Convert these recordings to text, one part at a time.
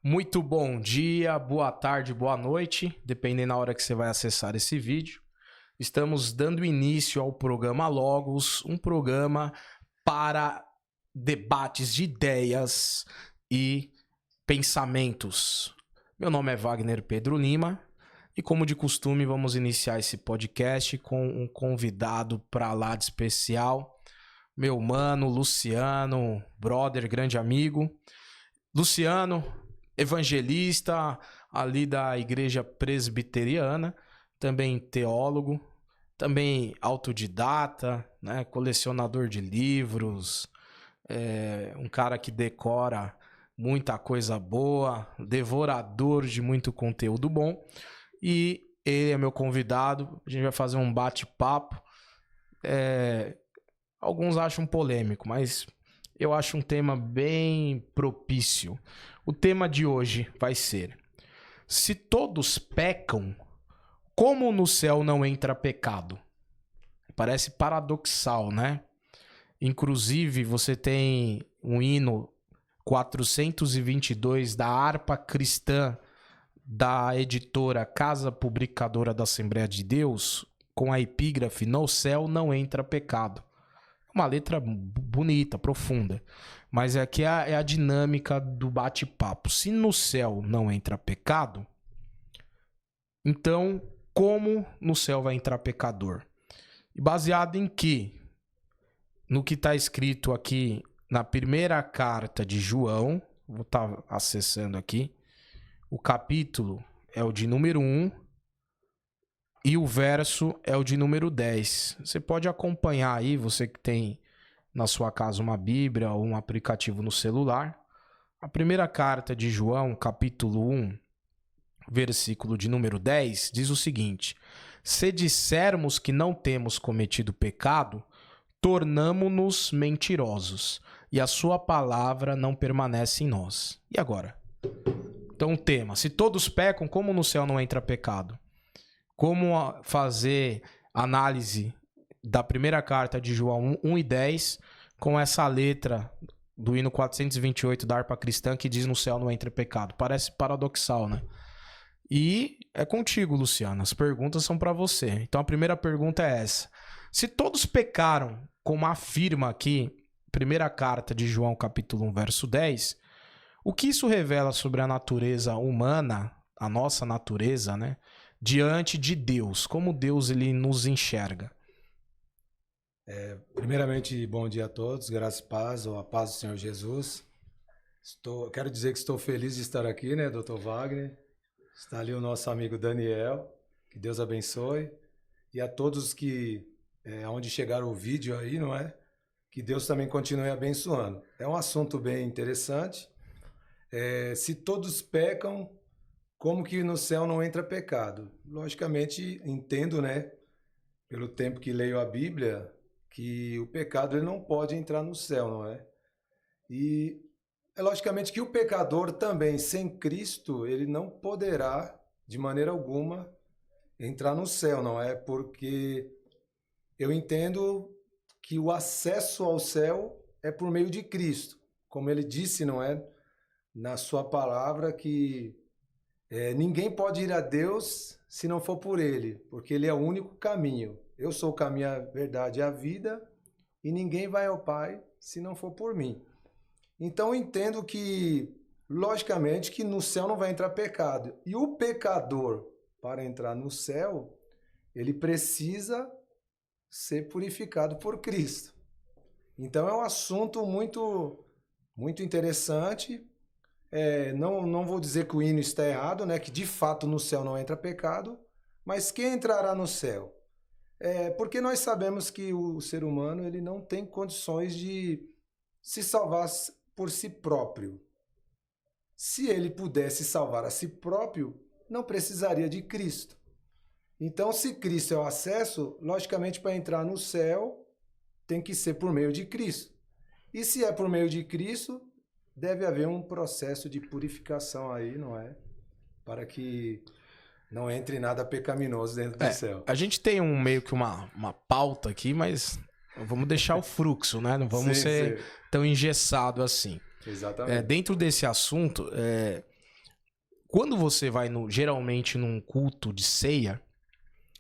Muito bom dia, boa tarde, boa noite, dependendo da hora que você vai acessar esse vídeo. Estamos dando início ao programa Logos, um programa para debates de ideias e pensamentos. Meu nome é Wagner Pedro Lima e, como de costume, vamos iniciar esse podcast com um convidado para lá de especial, meu mano Luciano, brother, grande amigo. Luciano, evangelista ali da igreja presbiteriana, também teólogo, também autodidata, né, colecionador de livros, um cara que decora muita coisa boa, devorador de muito conteúdo bom. E ele é meu convidado, a gente vai fazer um bate-papo. Alguns acham polêmico, mas eu acho um tema bem propício. O tema de hoje vai ser: se todos pecam, como no céu não entra pecado? Parece paradoxal, né? Inclusive, você tem um hino 422 da harpa cristã da editora Casa Publicadora da Assembleia de Deus, com a epígrafe: no céu não entra pecado. Uma letra bonita, profunda. Mas aqui é a dinâmica do bate-papo. Se no céu não entra pecado, então como no céu vai entrar pecador? E baseado em quê? No que está escrito aqui na primeira carta de João, vou estar acessando aqui, o capítulo é o de número 1 e o verso é o de número 10. Você pode acompanhar aí, você que tem na sua casa uma Bíblia ou um aplicativo no celular. A primeira carta de João, capítulo 1, versículo de número 10, diz o seguinte: se dissermos que não temos cometido pecado, tornamo-nos mentirosos, e a sua palavra não permanece em nós. E agora? Então o tema: se todos pecam, como no céu não entra pecado? Como fazer análise da primeira carta de João 1 e 10 com essa letra do hino 428 da harpa cristã que diz: no céu não entra pecado? Parece paradoxal, né? E é contigo, Luciano. As perguntas são para você. Então a primeira pergunta é essa: se todos pecaram, como afirma aqui, primeira carta de João, capítulo 1, verso 10, o que isso revela sobre a natureza humana, a nossa natureza, né, diante de Deus? Como Deus ele nos enxerga? Primeiramente, bom dia a todos, graças e paz, ou a paz do Senhor Jesus. Quero dizer que estou feliz de estar aqui, né, Dr. Wagner? Está ali o nosso amigo Daniel, que Deus abençoe. E a todos que, onde chegaram o vídeo aí, não é? Que Deus também continue abençoando. É um assunto bem interessante. Se todos pecam, como que no céu não entra pecado? Logicamente, entendo, né, pelo tempo que leio a Bíblia, que o pecado ele não pode entrar no céu, não é? E é logicamente que o pecador também, sem Cristo, ele não poderá, de maneira alguma, entrar no céu, não é? Porque eu entendo que o acesso ao céu é por meio de Cristo. Como ele disse, não é? Na sua palavra, que ninguém pode ir a Deus se não for por ele, porque ele é o único caminho. Eu sou o caminho, a verdade e a vida, e ninguém vai ao Pai se não for por mim. Então eu entendo que, logicamente, que no céu não vai entrar pecado. E o pecador, para entrar no céu, ele precisa ser purificado por Cristo. Então é um assunto muito, muito interessante. Não vou dizer que o hino está errado, né? Que de fato no céu não entra pecado, mas quem entrará no céu? Porque nós sabemos que o ser humano ele não tem condições de se salvar por si próprio. Se ele pudesse salvar a si próprio, não precisaria de Cristo. Então, se Cristo é o acesso, logicamente para entrar no céu tem que ser por meio de Cristo. E se é por meio de Cristo, deve haver um processo de purificação aí, não é? Para que não entre nada pecaminoso dentro do céu. A gente tem meio que uma pauta aqui, mas vamos deixar o fluxo, né? Não vamos ser tão engessado assim. Exatamente. Dentro desse assunto, Quando você vai geralmente num culto de ceia,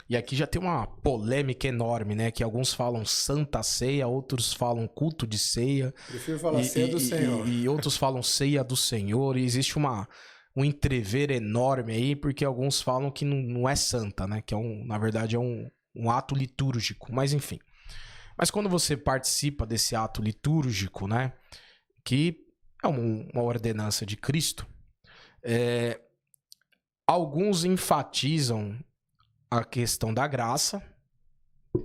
e aqui já tem uma polêmica enorme, né? Que alguns falam Santa Ceia, outros falam culto de ceia. Prefiro falar ceia do Senhor. E outros falam ceia do Senhor. E existe um entrever enorme aí, porque alguns falam que não é santa, né? Que na verdade é um ato litúrgico. Mas enfim. Mas quando você participa desse ato litúrgico, né? Que é uma ordenança de Cristo, alguns enfatizam a questão da graça,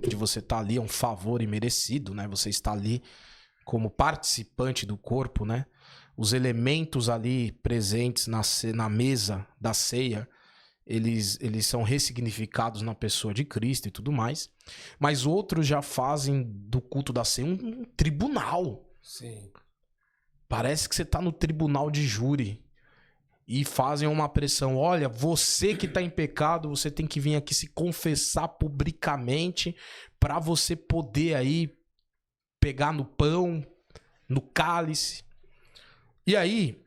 de você estar ali, é um favor imerecido, né? Você está ali como participante do corpo, né? Os elementos ali presentes na mesa da ceia, eles são ressignificados na pessoa de Cristo e tudo mais. Mas outros já fazem do culto da ceia um tribunal. Sim. Parece que você está no tribunal de júri. E fazem uma pressão. Olha, você que está em pecado, você tem que vir aqui se confessar publicamente para você poder aí pegar no pão, no cálice. E aí,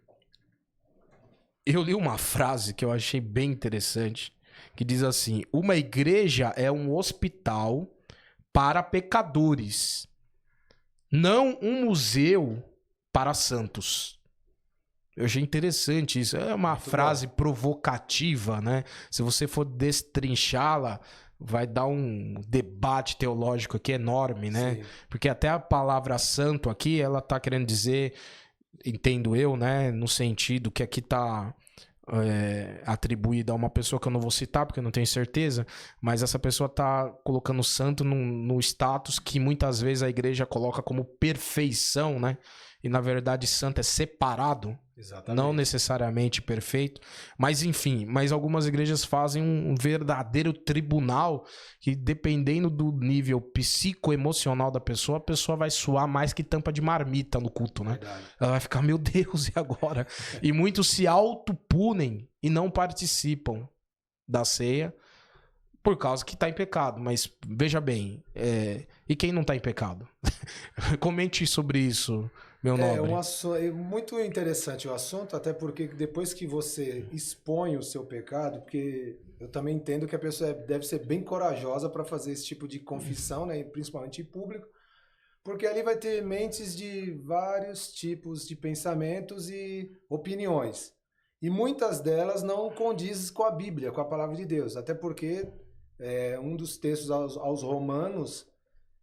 eu li uma frase que eu achei bem interessante, que diz assim: uma igreja é um hospital para pecadores, não um museu para santos. Eu achei interessante isso. É uma frase provocativa, né? Se você for destrinchá-la, vai dar um debate teológico aqui enorme, né? Sim. Porque até a palavra santo aqui, ela tá querendo dizer, entendo eu, né? No sentido que aqui tá atribuída a uma pessoa que eu não vou citar, porque eu não tenho certeza, mas essa pessoa tá colocando santo no status que muitas vezes a igreja coloca como perfeição, né? E na verdade santo é separado. Exatamente. Não necessariamente perfeito, mas enfim, mas algumas igrejas fazem um verdadeiro tribunal que, dependendo do nível psicoemocional da pessoa, a pessoa vai suar mais que tampa de marmita no culto, né? Verdade. Ela vai ficar, meu Deus, e agora? E muitos se autopunem e não participam da ceia por causa que está em pecado. Mas veja bem, e quem não está em pecado? Comente sobre isso, meu nobre. É muito interessante o assunto, até porque depois que você expõe o seu pecado, porque eu também entendo que a pessoa deve ser bem corajosa para fazer esse tipo de confissão, né, principalmente em público, porque ali vai ter mentes de vários tipos de pensamentos e opiniões. E muitas delas não condizem com a Bíblia, com a palavra de Deus, até porque um dos textos aos Romanos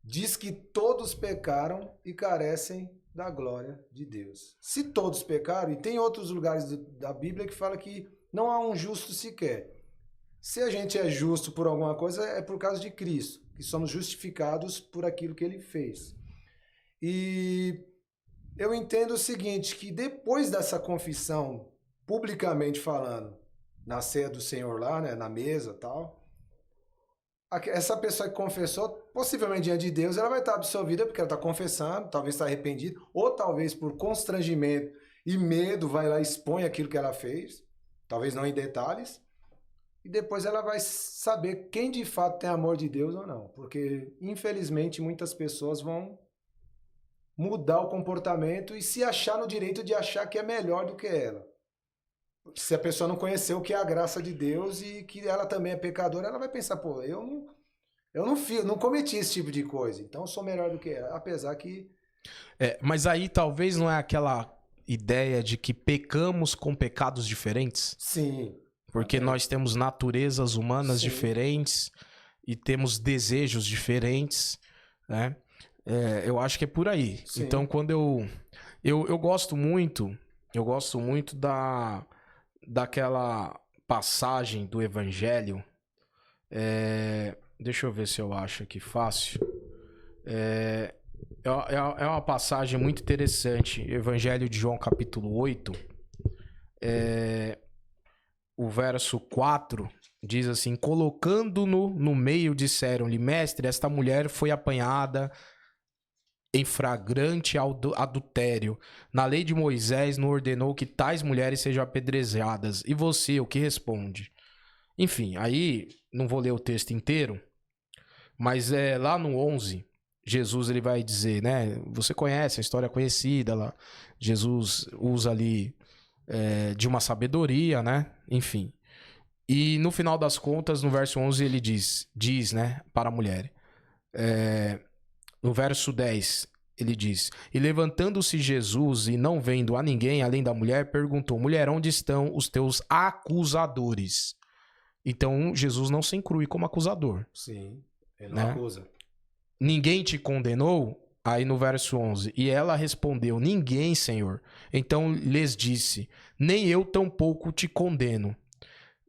diz que todos pecaram e carecem da glória de Deus. Se todos pecaram, e tem outros lugares da Bíblia que fala que não há um justo sequer. Se a gente é justo por alguma coisa, é por causa de Cristo, que somos justificados por aquilo que ele fez. E eu entendo o seguinte, que depois dessa confissão, publicamente falando, na ceia do Senhor lá, né, na mesa e tal, essa pessoa que confessou, possivelmente diante de Deus, ela vai estar absolvida porque ela está confessando, talvez está arrependida, ou talvez por constrangimento e medo vai lá e expõe aquilo que ela fez, talvez não em detalhes, e depois ela vai saber quem de fato tem amor de Deus ou não, porque infelizmente muitas pessoas vão mudar o comportamento e se achar no direito de achar que é melhor do que ela. Se a pessoa não conheceu o que é a graça de Deus e que ela também é pecadora, ela vai pensar, pô, eu não cometi esse tipo de coisa, então eu sou melhor do que ela, apesar que... Mas aí talvez não é aquela ideia de que pecamos com pecados diferentes? Sim. Porque nós temos naturezas humanas diferentes e temos desejos diferentes, né? Eu acho que é por aí. Sim. Então, quando eu gosto muito daquela passagem do Evangelho. Deixa eu ver se eu acho aqui fácil. É uma passagem muito interessante. Evangelho de João, capítulo 8. O verso 4 diz assim: colocando-no no meio, disseram-lhe: mestre, esta mulher foi apanhada em flagrante adultério. Na lei de Moisés não ordenou que tais mulheres sejam apedrejadas. E você, o que responde? Enfim, aí não vou ler o texto inteiro, mas lá no 11, Jesus ele vai dizer, né? Você conhece a história conhecida lá. Jesus usa ali de uma sabedoria, né? Enfim. E no final das contas, no verso 11, ele diz, né, para a mulher. No verso 10, ele diz: E levantando-se Jesus e não vendo a ninguém além da mulher, perguntou: Mulher, onde estão os teus acusadores? Então, Jesus não se inclui como acusador. Sim, ele né? não acusa. Ninguém te condenou? Aí no verso 11, e ela respondeu, ninguém, Senhor. Então lhes disse, nem eu tampouco te condeno.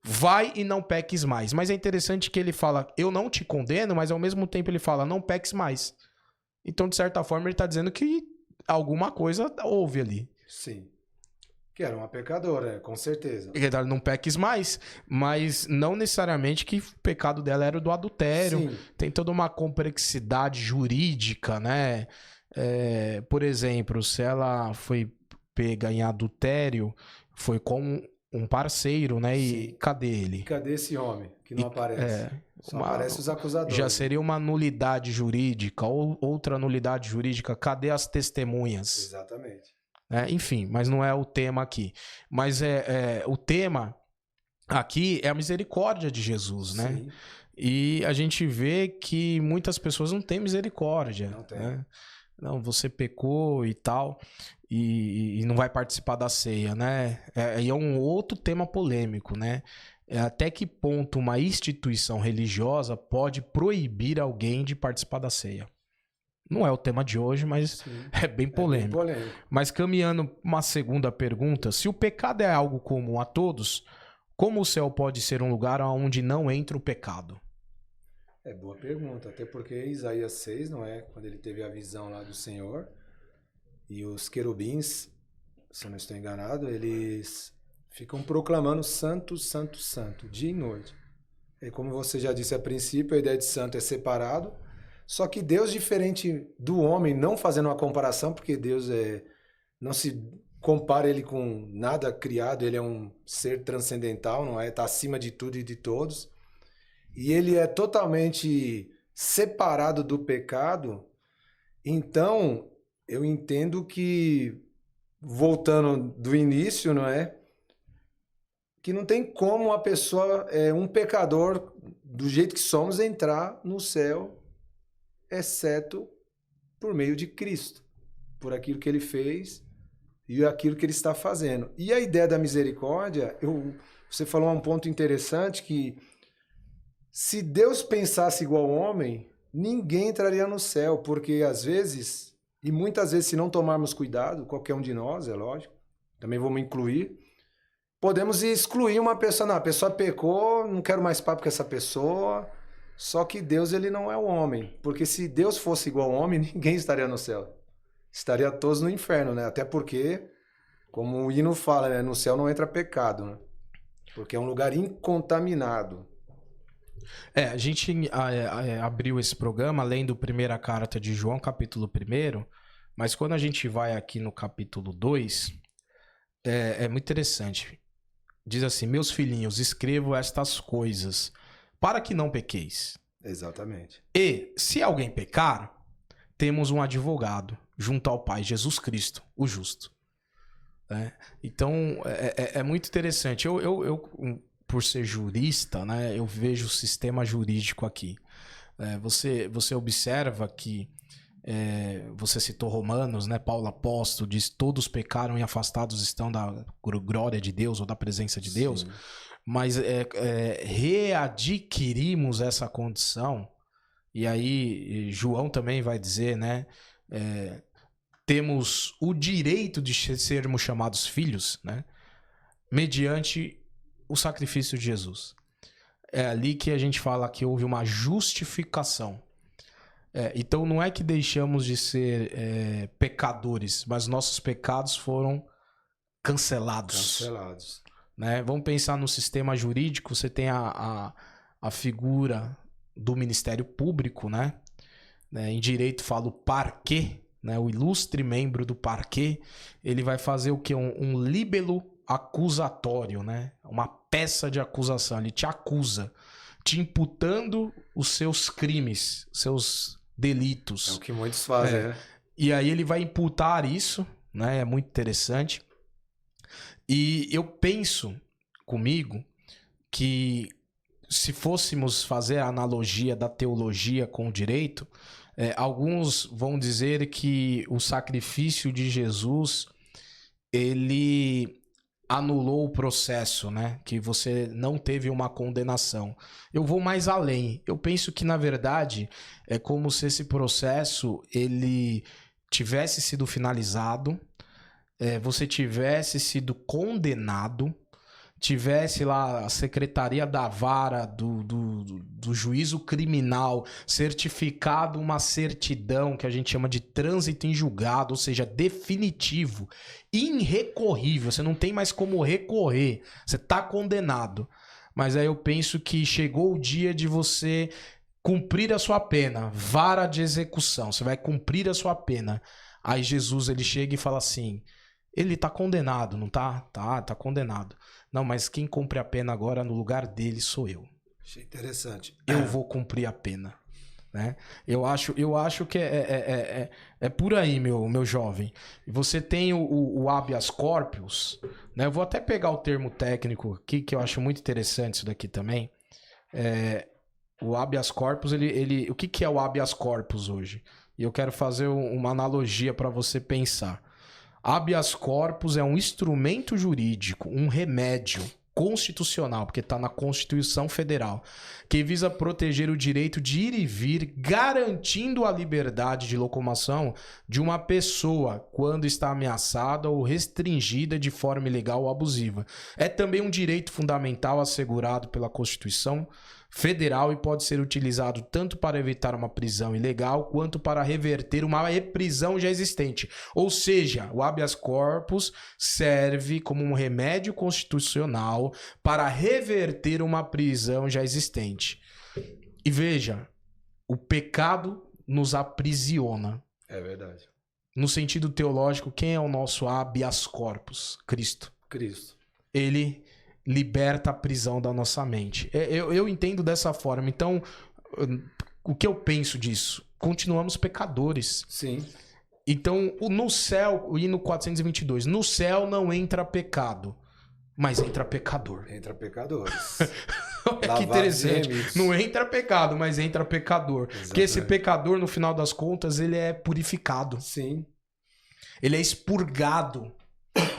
Vai e não peques mais. Mas é interessante que ele fala, eu não te condeno, mas ao mesmo tempo ele fala, não peques mais. Então, de certa forma, ele está dizendo que alguma coisa houve ali. Sim. Que era uma pecadora, com certeza. Não peques mais, mas não necessariamente que o pecado dela era o do adultério. Sim. Tem toda uma complexidade jurídica, né? Por exemplo, se ela foi pega em adultério, foi com um parceiro, né? E Sim. cadê ele? E cadê esse homem que não aparece? Só aparecem os acusadores. Já seria uma nulidade jurídica, ou outra nulidade jurídica. Cadê as testemunhas? Exatamente. Enfim, mas não é o tema aqui. Mas o tema aqui é a misericórdia de Jesus, né? Sim. E a gente vê que muitas pessoas não têm misericórdia. Não tem. Né? Não, você pecou e tal, e não vai participar da ceia, né? E é um outro tema polêmico, né? Até que ponto uma instituição religiosa pode proibir alguém de participar da ceia? Não é o tema de hoje, mas sim, é bem polêmico. É bem polêmico. Mas caminhando uma segunda pergunta, se o pecado é algo comum a todos, como o céu pode ser um lugar onde não entra o pecado? Boa pergunta, até porque Isaías 6, não é? Quando ele teve a visão lá do Senhor, e os querubins, se eu não estou enganado, eles ficam proclamando santo, santo, santo, dia e noite. E como você já disse a princípio, a ideia de santo é separado. Só que Deus, diferente do homem, não fazendo uma comparação, porque Deus não se compara ele com nada criado, ele é um ser transcendental, não é? Está acima de tudo e de todos. E ele é totalmente separado do pecado. Então, eu entendo que, voltando do início, não é? Que não tem como uma pessoa, um pecador, do jeito que somos, entrar no céu, exceto por meio de Cristo, por aquilo que ele fez e aquilo que ele está fazendo. E a ideia da misericórdia, você falou um ponto interessante, que se Deus pensasse igual ao homem, ninguém entraria no céu, porque às vezes, e muitas vezes se não tomarmos cuidado, qualquer um de nós, é lógico, também vou me incluir, podemos excluir uma pessoa, não, a pessoa pecou, não quero mais papo com essa pessoa. Só que Deus, ele não é o homem, porque se Deus fosse igual ao homem, ninguém estaria no céu. Estaria todos no inferno, né? Até porque, como o hino fala, né? No céu não entra pecado, né? Porque é um lugar incontaminado. A gente abriu esse programa lendo a primeira carta de João, capítulo 1, mas quando a gente vai aqui no capítulo 2, é muito interessante. Diz assim, meus filhinhos, escrevo estas coisas para que não pequeis. Exatamente. E, se alguém pecar, temos um advogado junto ao Pai, Jesus Cristo, o justo. Então, é muito interessante. Eu, por ser jurista, né, eu vejo o sistema jurídico aqui. Você observa que, você citou Romanos, né, Paulo apóstolo diz, todos pecaram e afastados estão da glória de Deus ou da presença de Deus. Sim. Mas readquirimos essa condição, e aí João também vai dizer, né? Temos o direito de sermos chamados filhos, né? Mediante o sacrifício de Jesus. É ali que a gente fala que houve uma justificação. Então não é que deixamos de ser pecadores, mas nossos pecados foram cancelados. Né? Vamos pensar no sistema jurídico, você tem a figura do Ministério Público, né? Em direito fala o parquet, né? O ilustre membro do parquet, ele vai fazer o quê? Um líbelo acusatório, né? Uma peça de acusação, ele te acusa, te imputando os seus crimes, seus delitos. É o que muitos fazem, né? E aí ele vai imputar isso, né? É muito interessante. E eu penso comigo que se fôssemos fazer a analogia da teologia com o direito, alguns vão dizer que o sacrifício de Jesus, ele anulou o processo, né? Que você não teve uma condenação. Eu vou mais além. Eu penso que, na verdade, é como se esse processo ele tivesse sido finalizado, você tivesse sido condenado, tivesse lá a secretaria da vara do juízo criminal certificado uma certidão que a gente chama de trânsito em julgado, ou seja, definitivo, irrecorrível, você não tem mais como recorrer, você tá condenado. Mas aí eu penso que chegou o dia de você cumprir a sua pena, vara de execução, você vai cumprir a sua pena. Aí Jesus ele chega e fala assim: ele tá condenado, não tá? Tá condenado. Não, mas quem cumpre a pena agora no lugar dele sou eu. Achei interessante. Eu vou cumprir a pena, né? Eu acho que é por aí, meu jovem. Você tem o habeas corpus, né? Eu vou até pegar o termo técnico aqui, que eu acho muito interessante isso daqui também. O habeas corpus, o que é o habeas corpus hoje? E eu quero fazer uma analogia para você pensar. Habeas corpus é um instrumento jurídico, um remédio constitucional, porque está na Constituição Federal, que visa proteger o direito de ir e vir, garantindo a liberdade de locomoção de uma pessoa quando está ameaçada ou restringida de forma ilegal ou abusiva. É também um direito fundamental assegurado pela Constituição Federal e pode ser utilizado tanto para evitar uma prisão ilegal quanto para reverter uma prisão já existente. Ou seja, o habeas corpus serve como um remédio constitucional para reverter uma prisão já existente. E veja, o pecado nos aprisiona. É verdade. No sentido teológico, quem é o nosso habeas corpus? Cristo. Ele liberta a prisão da nossa mente. Eu entendo dessa forma. Então, o que eu penso disso? Continuamos pecadores. Sim. Então, no céu, o hino 422, no céu não entra pecado, mas entra pecador. Entra pecadores. Que interessante. Não entra pecado, mas entra pecador. Exatamente. Porque esse pecador, no final das contas, ele é purificado. Sim. Ele é expurgado.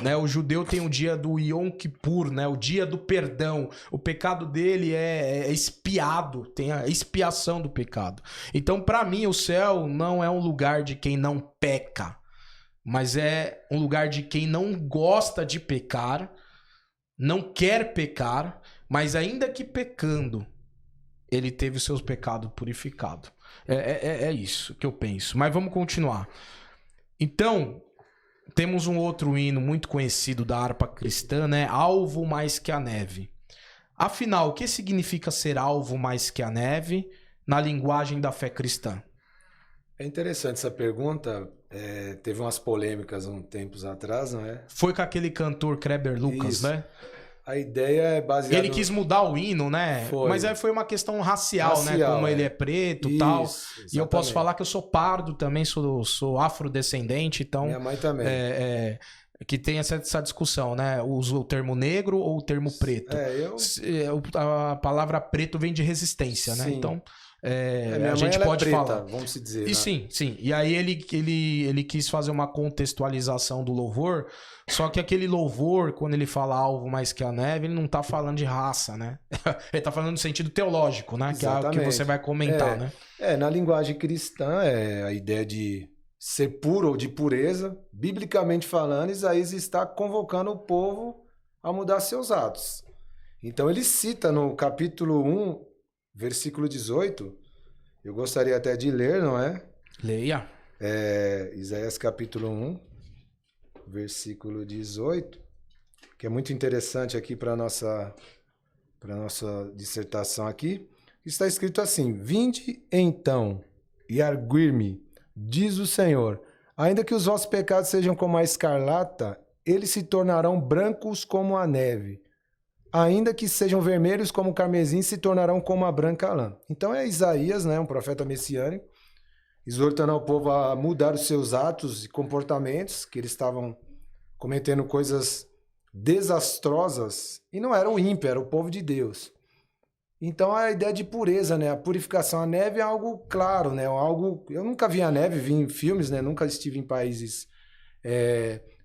Né? O judeu tem o dia do Yom Kippur, né? O dia do perdão. O pecado dele é expiado, tem a expiação do pecado. Então, para mim, o céu não é um lugar de quem não peca, mas é um lugar de quem não gosta de pecar, não quer pecar, mas ainda que pecando, ele teve os seus pecados purificados. É isso que eu penso. Mas vamos continuar. Então, temos um outro hino muito conhecido da harpa cristã, né? Alvo mais que a neve. Afinal, o que significa ser alvo mais que a neve na linguagem da fé cristã? É interessante essa pergunta. Teve umas polêmicas uns tempos atrás, não é? Foi com aquele cantor Kleber Lucas, isso. Né? A ideia é baseada... Ele quis mudar o hino, né? Foi. Mas aí foi uma questão racial, né? Como ele é preto e tal. Exatamente. E eu posso falar que eu sou pardo também, sou afrodescendente, então... Minha mãe também. Que tem essa discussão, né? Usa o termo negro ou o termo preto. A palavra preto vem de resistência, né? Sim. Então... minha a gente mãe pode é preta, falar. vamos dizer. E né? sim. E aí ele quis fazer uma contextualização do louvor, só que aquele louvor, quando ele fala alvo mais que a neve, ele não tá falando de raça, né? Ele tá falando no sentido teológico, né? Que é o que você vai comentar, né? Na linguagem cristã, a ideia de ser puro ou de pureza, biblicamente falando, Isaías está convocando o povo a mudar seus atos. Então ele cita no capítulo 1, versículo 18, eu gostaria até de ler, não é? Leia. Isaías capítulo 1, versículo 18, que é muito interessante aqui para a nossa dissertação aqui. Está escrito assim: Vinde então e arguir-me, diz o Senhor, ainda que os vossos pecados sejam como a escarlata, eles se tornarão brancos como a neve. Ainda que sejam vermelhos como o carmesim, se tornarão como a branca lã. Então é Isaías, né, um profeta messiânico, exortando ao povo a mudar os seus atos e comportamentos, que eles estavam cometendo coisas desastrosas, e não era o ímpio, era o povo de Deus. Então a ideia de pureza, né? A purificação, a neve é algo claro, né? Algo, eu nunca vi a neve, vi em filmes, né? Nunca estive em países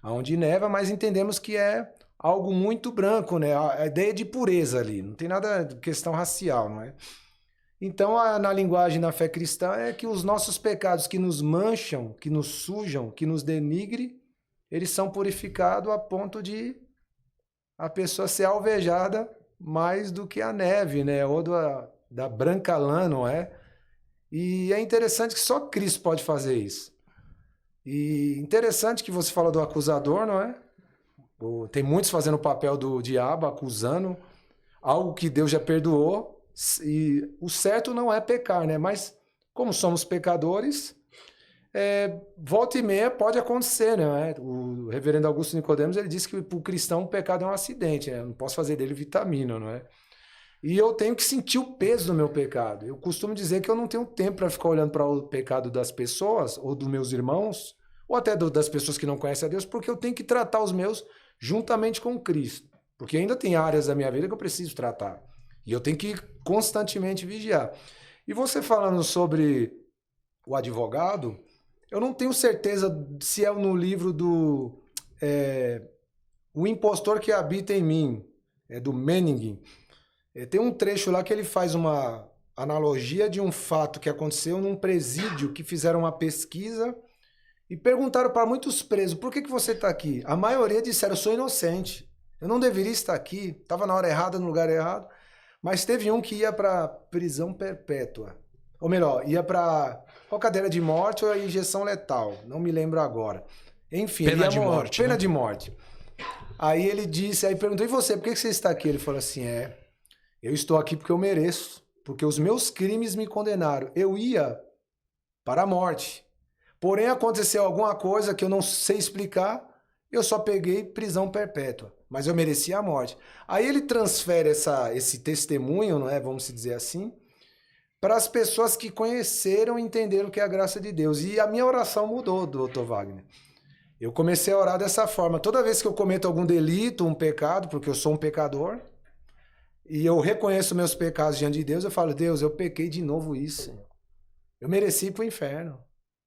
onde neva, mas entendemos que é algo muito branco, né? A ideia de pureza ali, não tem nada de questão racial, não é? Então, na linguagem da fé cristã é que os nossos pecados que nos mancham, que nos sujam, que nos denigre, eles são purificados a ponto de a pessoa ser alvejada mais do que a neve, né? Ou da branca lã, não é? E é interessante que só Cristo pode fazer isso. E interessante que você fala do acusador, não é? Tem muitos fazendo o papel do diabo, acusando algo que Deus já perdoou. E o certo não é pecar, né? Mas como somos pecadores, volta e meia pode acontecer, né? O reverendo Augusto Nicodemos, ele disse que para o cristão o pecado é um acidente, né? Eu não posso fazer dele vitamina, não é? E eu tenho que sentir o peso do meu pecado. Eu costumo dizer que eu não tenho tempo para ficar olhando para o pecado das pessoas, ou dos meus irmãos, ou até das pessoas que não conhecem a Deus, porque eu tenho que tratar os meus juntamente com Cristo. Porque ainda tem áreas da minha vida que eu preciso tratar. E eu tenho que constantemente vigiar. E você falando sobre o advogado, eu não tenho certeza se é no livro do O Impostor que Habita em Mim, do Menning. Tem um trecho lá que ele faz uma analogia de um fato que aconteceu num presídio, que fizeram uma pesquisa e perguntaram para muitos presos, por que você está aqui? A maioria disseram, eu sou inocente, eu não deveria estar aqui, estava na hora errada, no lugar errado. Mas teve um que ia para prisão perpétua. Ou melhor, ia para ou cadeira de morte ou a injeção letal. Não me lembro agora. Enfim, pena de morte. Pena né? de morte. Aí ele disse, aí perguntou, e você, por que você está aqui? Ele falou assim, eu estou aqui porque eu mereço. Porque os meus crimes me condenaram. Eu ia para a morte. Porém, aconteceu alguma coisa que eu não sei explicar, eu só peguei prisão perpétua. Mas eu merecia a morte. Aí ele transfere esse testemunho, não é? Vamos dizer assim, para as pessoas que conheceram e entenderam o que é a graça de Deus. E a minha oração mudou, doutor Wagner. Eu comecei a orar dessa forma. Toda vez que eu cometo algum delito, um pecado, porque eu sou um pecador, e eu reconheço meus pecados diante de Deus, eu falo, Deus, eu pequei de novo isso. Eu mereci ir para o inferno.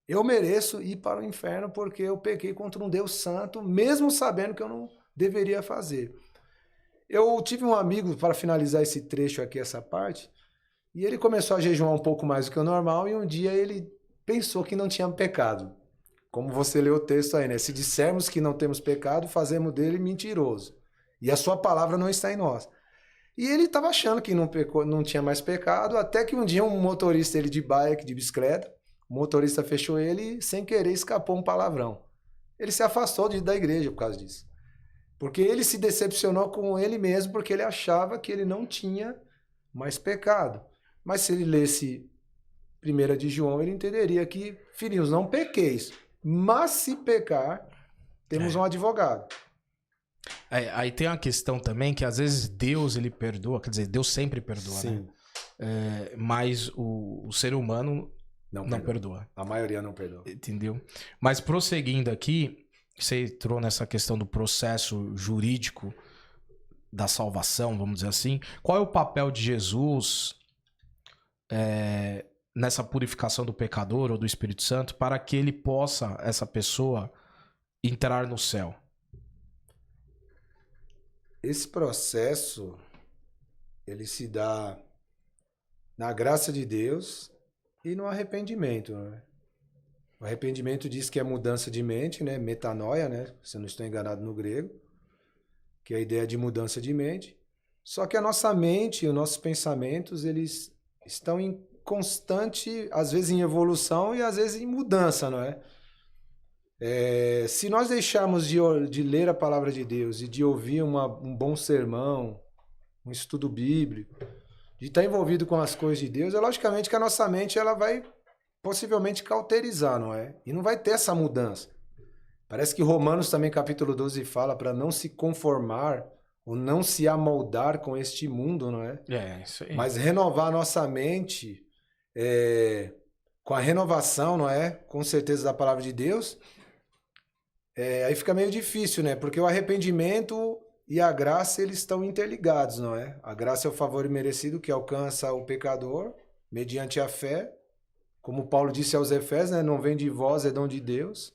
Eu mereço ir para o inferno porque eu pequei contra um Deus santo, mesmo sabendo que eu não deveria fazer. Eu tive um amigo, para finalizar esse trecho aqui, essa parte, e ele começou a jejuar um pouco mais do que o normal, e um dia ele pensou que não tinha pecado. Como você leu o texto aí, né? Se dissermos que não temos pecado, fazemos dele mentiroso. E a sua palavra não está em nós. E ele estava achando que não tinha mais pecado, até que um dia um motorista, ele de bike, de bicicleta, o motorista fechou ele e, sem querer, escapou um palavrão. Ele se afastou da igreja por causa disso. Porque ele se decepcionou com ele mesmo, porque ele achava que ele não tinha mais pecado. Mas se ele lesse 1 de João, ele entenderia que, filhinhos, não pequeis, mas se pecar, temos um advogado. Aí tem uma questão também que às vezes Deus ele perdoa, quer dizer, Deus sempre perdoa, Sim. né? Mas o ser humano não perdoa. A maioria não perdoa. Entendeu? Mas prosseguindo aqui, você entrou nessa questão do processo jurídico da salvação, vamos dizer assim. Qual é o papel de Jesus nessa purificação do pecador ou do Espírito Santo para que ele possa, essa pessoa, entrar no céu? Esse processo, ele se dá na graça de Deus e no arrependimento, né? O arrependimento diz que é mudança de mente, né? Metanoia, né? Se eu não estou enganado no grego, que é a ideia de mudança de mente. Só que a nossa mente e os nossos pensamentos, eles estão em constante, às vezes em evolução e às vezes em mudança, não é? Se nós deixarmos de ler a palavra de Deus e de ouvir um bom sermão, um estudo bíblico, de estar envolvido com as coisas de Deus, é logicamente que a nossa mente ela vai possivelmente cauterizar, não é? E não vai ter essa mudança. Parece que Romanos também, capítulo 12, fala para não se conformar ou não se amoldar com este mundo, não é? Isso aí. Mas renovar a nossa mente com a renovação, não é? Com certeza da palavra de Deus. Aí fica meio difícil, né? Porque o arrependimento e a graça, eles estão interligados, não é? A graça é o favor imerecido que alcança o pecador mediante a fé. Como Paulo disse aos Efésios, né? Não vem de vós, é dom de Deus.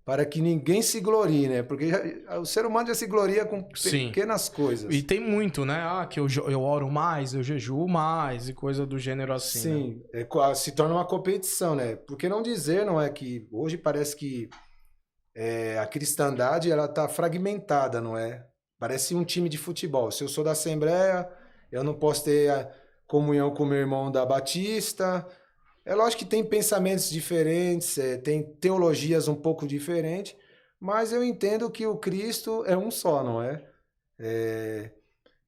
Para que ninguém se glorie, né? Porque o ser humano já se gloria com pequenas coisas. E tem muito, né? Que eu oro mais, eu jejuo mais e coisa do gênero assim. Sim, né? Se torna uma competição, né? Por que não dizer, não é, que hoje parece que a cristandade, ela tá fragmentada, não é? Parece um time de futebol. Se eu sou da Assembleia, eu não posso ter a comunhão com o meu irmão da Batista. É lógico que tem pensamentos diferentes, tem teologias um pouco diferentes, mas eu entendo que o Cristo é um só, não é?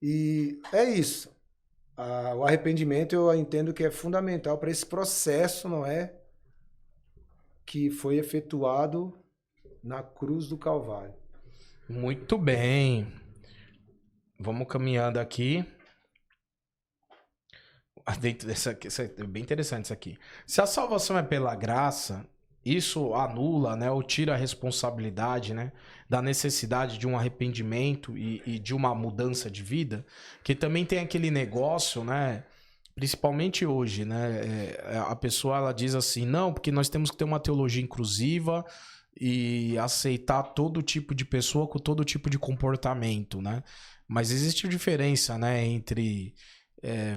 E é isso. O arrependimento eu entendo que é fundamental para esse processo, não é? Que foi efetuado na cruz do Calvário. Muito bem. Vamos caminhando aqui. Dentro dessa aqui, é bem interessante isso aqui. Se a salvação é pela graça, isso anula, né, ou tira a responsabilidade, né, da necessidade de um arrependimento e de uma mudança de vida, que também tem aquele negócio, né, principalmente hoje, né, a pessoa ela diz assim, não, porque nós temos que ter uma teologia inclusiva e aceitar todo tipo de pessoa com todo tipo de comportamento, né, mas existe diferença, né, entre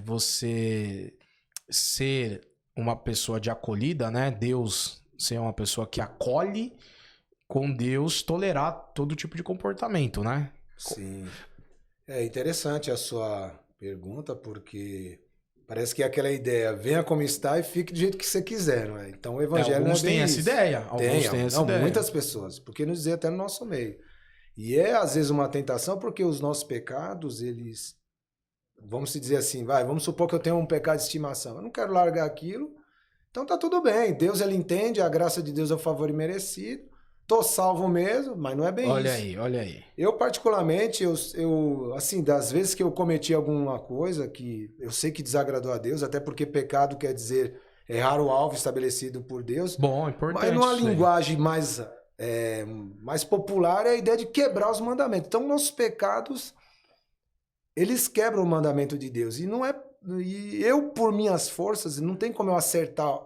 você ser uma pessoa de acolhida, né? Deus ser uma pessoa que acolhe, com Deus tolerar todo tipo de comportamento, né? Sim. É interessante a sua pergunta, porque parece que é aquela ideia, venha como está e fique do jeito que você quiser, não é? Então o evangelho não é bem essa ideia. Alguns têm essa ideia. Muitas pessoas, porque nos dizer até no nosso meio. E às vezes uma tentação, porque os nossos pecados, eles... Vamos se dizer assim, vamos supor que eu tenho um pecado de estimação. Eu não quero largar aquilo, então tá tudo bem. Deus, ele entende, a graça de Deus é o favor imerecido. Tô salvo mesmo, mas não é bem isso. Olha aí. Eu, particularmente, eu assim, das vezes que eu cometi alguma coisa que eu sei que desagradou a Deus, até porque pecado quer dizer errar o alvo estabelecido por Deus. Bom, importante. Mas numa linguagem mais popular é a ideia de quebrar os mandamentos. Então, nossos pecados... eles quebram o mandamento de Deus. E eu, por minhas forças, não tem como eu acertar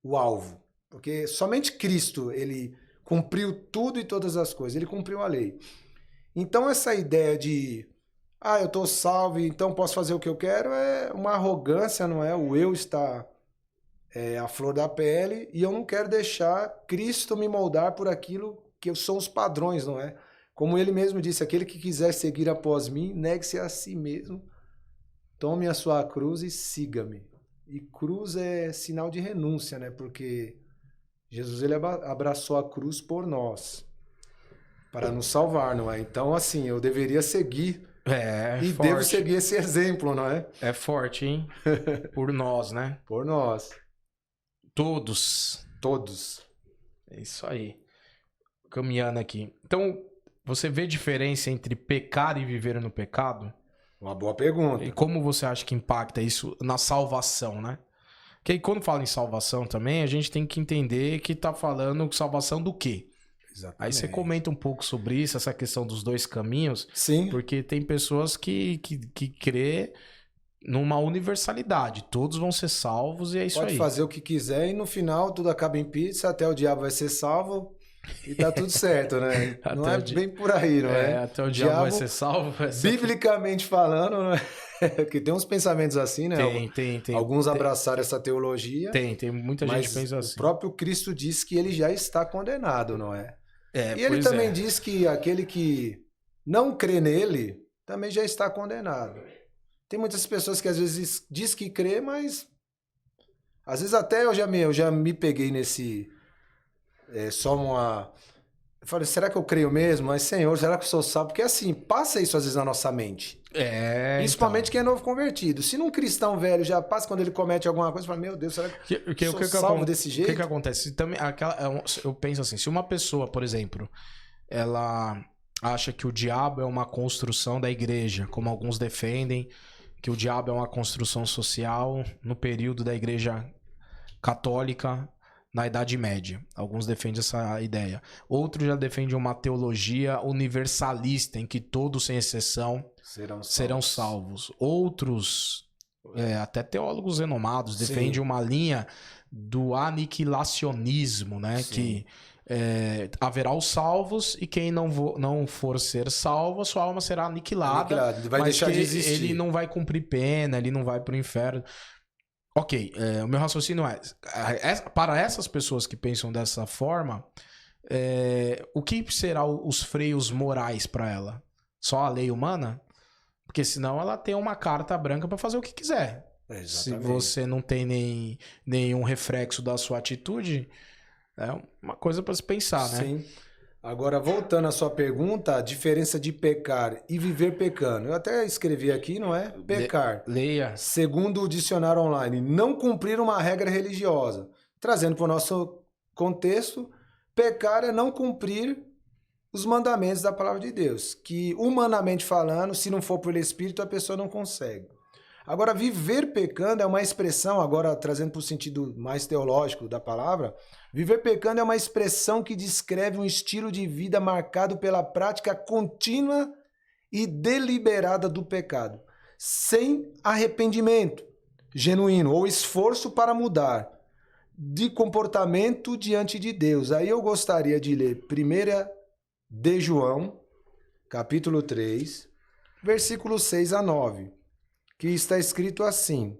o alvo. Porque somente Cristo, ele cumpriu tudo e todas as coisas. Ele cumpriu a lei. Então, essa ideia de, eu estou salvo, então posso fazer o que eu quero, é uma arrogância, não é? O eu está à flor da pele e eu não quero deixar Cristo me moldar por aquilo que são os padrões, não é? Como ele mesmo disse, aquele que quiser seguir após mim, negue-se a si mesmo, tome a sua cruz e siga-me. E cruz é sinal de renúncia, né? Porque Jesus, ele abraçou a cruz por nós, para nos salvar, não é? Então, assim, eu deveria seguir e forte. Devo seguir esse exemplo, não é? É forte, hein? Por nós, né? Por nós. Todos. É isso aí. Caminhando aqui. Então... você vê diferença entre pecar e viver no pecado? Uma boa pergunta. E como você acha que impacta isso na salvação, né? Porque aí, quando fala em salvação também, a gente tem que entender que tá falando salvação do quê? Exatamente. Aí você comenta um pouco sobre isso, essa questão dos dois caminhos. Sim. Porque tem pessoas que crê numa universalidade. Todos vão ser salvos e é isso aí. Pode fazer o que quiser e no final tudo acaba em pizza, até o diabo vai ser salvo. E tá tudo certo, né? Não é bem por aí, não é? Até o diabo vai ser salvo. Biblicamente falando, não é? Porque tem uns pensamentos assim, né? Tem. Alguns abraçaram essa teologia. Tem muita gente que pensa assim. O próprio Cristo diz que ele já está condenado, não é? E ele também diz que aquele que não crê nele também já está condenado. Tem muitas pessoas que às vezes diz que crê, mas às vezes até eu já me peguei nesse... Eu falei, será que eu creio mesmo? Mas, Senhor, será que eu sou salvo? Porque assim, passa isso às vezes na nossa mente. Principalmente quem é novo convertido. Se num cristão velho já passa quando ele comete alguma coisa, fala, meu Deus, será que eu sou salvo desse jeito? O que acontece? Também, eu penso assim, se uma pessoa, por exemplo, ela acha que o diabo é uma construção da igreja, como alguns defendem, que o diabo é uma construção social no período da igreja católica, na Idade Média. Alguns defendem essa ideia. Outros já defendem uma teologia universalista, em que todos, sem exceção, serão salvos. Outros, até teólogos renomados, defendem uma linha do aniquilacionismo, né? Sim. Que haverá os salvos e quem não for ser salvo, a sua alma será aniquilada. Ele vai mas deixar de existir. Ele não vai cumprir pena, ele não vai pro inferno. Ok, o meu raciocínio para essas pessoas que pensam dessa forma, o que será os freios morais para ela? Só a lei humana? Porque senão ela tem uma carta branca para fazer o que quiser. Se você não tem nenhum reflexo da sua atitude, é uma coisa para se pensar, né? Sim. Agora, voltando à sua pergunta, a diferença de pecar e viver pecando. Eu até escrevi aqui, não é? Pecar. Leia. Segundo o dicionário online, não cumprir uma regra religiosa. Trazendo para o nosso contexto, pecar é não cumprir os mandamentos da palavra de Deus. Que, humanamente falando, se não for pelo Espírito, a pessoa não consegue. Agora, viver pecando é uma expressão, agora trazendo para o sentido mais teológico da palavra, viver pecando é uma expressão que descreve um estilo de vida marcado pela prática contínua e deliberada do pecado, sem arrependimento genuíno ou esforço para mudar de comportamento diante de Deus. Aí eu gostaria de ler 1 de João, capítulo 3, versículos 6 a 9. Que está escrito assim: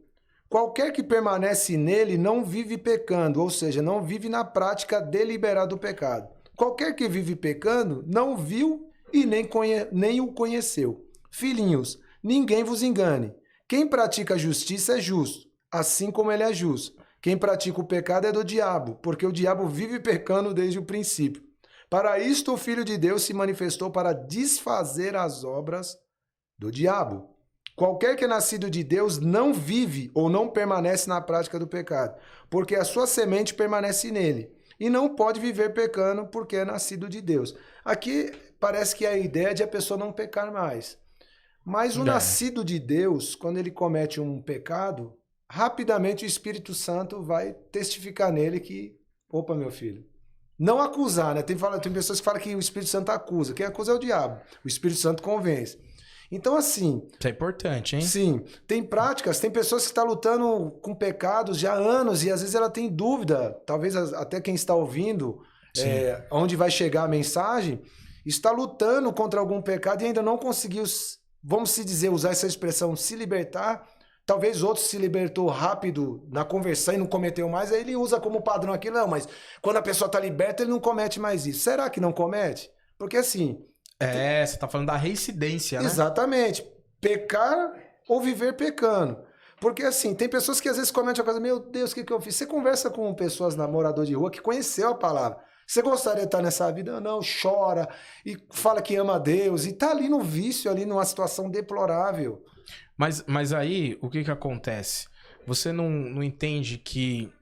qualquer que permanece nele não vive pecando, ou seja, não vive na prática deliberada do pecado. Qualquer que vive pecando não viu e nem o conheceu. Filhinhos, ninguém vos engane. Quem pratica a justiça é justo, assim como ele é justo. Quem pratica o pecado é do diabo, porque o diabo vive pecando desde o princípio. Para isto o Filho de Deus se manifestou para desfazer as obras do diabo. Qualquer que é nascido de Deus não vive ou não permanece na prática do pecado, porque a sua semente permanece nele. E não pode viver pecando porque é nascido de Deus. Aqui parece que é a ideia de a pessoa não pecar mais. Mas o nascido de Deus, quando ele comete um pecado, rapidamente o Espírito Santo vai testificar nele que, opa, meu filho, não acusar, né? Tem pessoas que falam que o Espírito Santo acusa. Quem acusa é o diabo. O Espírito Santo convence. Então, assim... Isso é importante, hein? Sim. Tem práticas, tem pessoas que estão lutando com pecados já há anos e às vezes ela tem dúvida, talvez até quem está ouvindo, onde vai chegar a mensagem, está lutando contra algum pecado e ainda não conseguiu, vamos se dizer, usar essa expressão, se libertar. Talvez outro se libertou rápido na conversão e não cometeu mais, aí ele usa como padrão aquilo. Não, mas quando a pessoa está liberta, ele não comete mais isso. Será que não comete? Porque assim... você tá falando da reincidência, né? Exatamente. Pecar ou viver pecando. Porque assim, tem pessoas que às vezes cometem a coisa, meu Deus, o que eu fiz? Você conversa com pessoas, morador de rua, que conheceu a palavra. Você gostaria de estar nessa vida? Não, chora e fala que ama a Deus. E tá ali no vício, ali numa situação deplorável. Mas aí, o que acontece? Você não entende que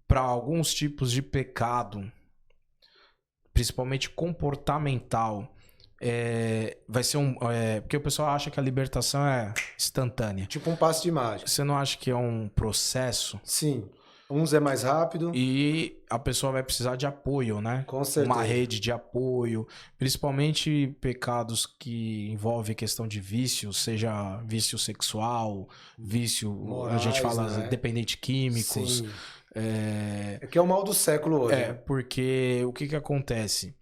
para alguns tipos de pecado, principalmente comportamental, vai ser porque o pessoal acha que a libertação é instantânea. Tipo um passe de mágica. Você não acha que é um processo? Sim. Uns é mais rápido. E a pessoa vai precisar de apoio, né? Com certeza. Uma rede de apoio. Principalmente pecados que envolvem questão de vício, seja vício sexual, vício, morais, a gente fala, né? dependente químicos. Sim. É que é o mal do século hoje. Né? Porque o que acontece?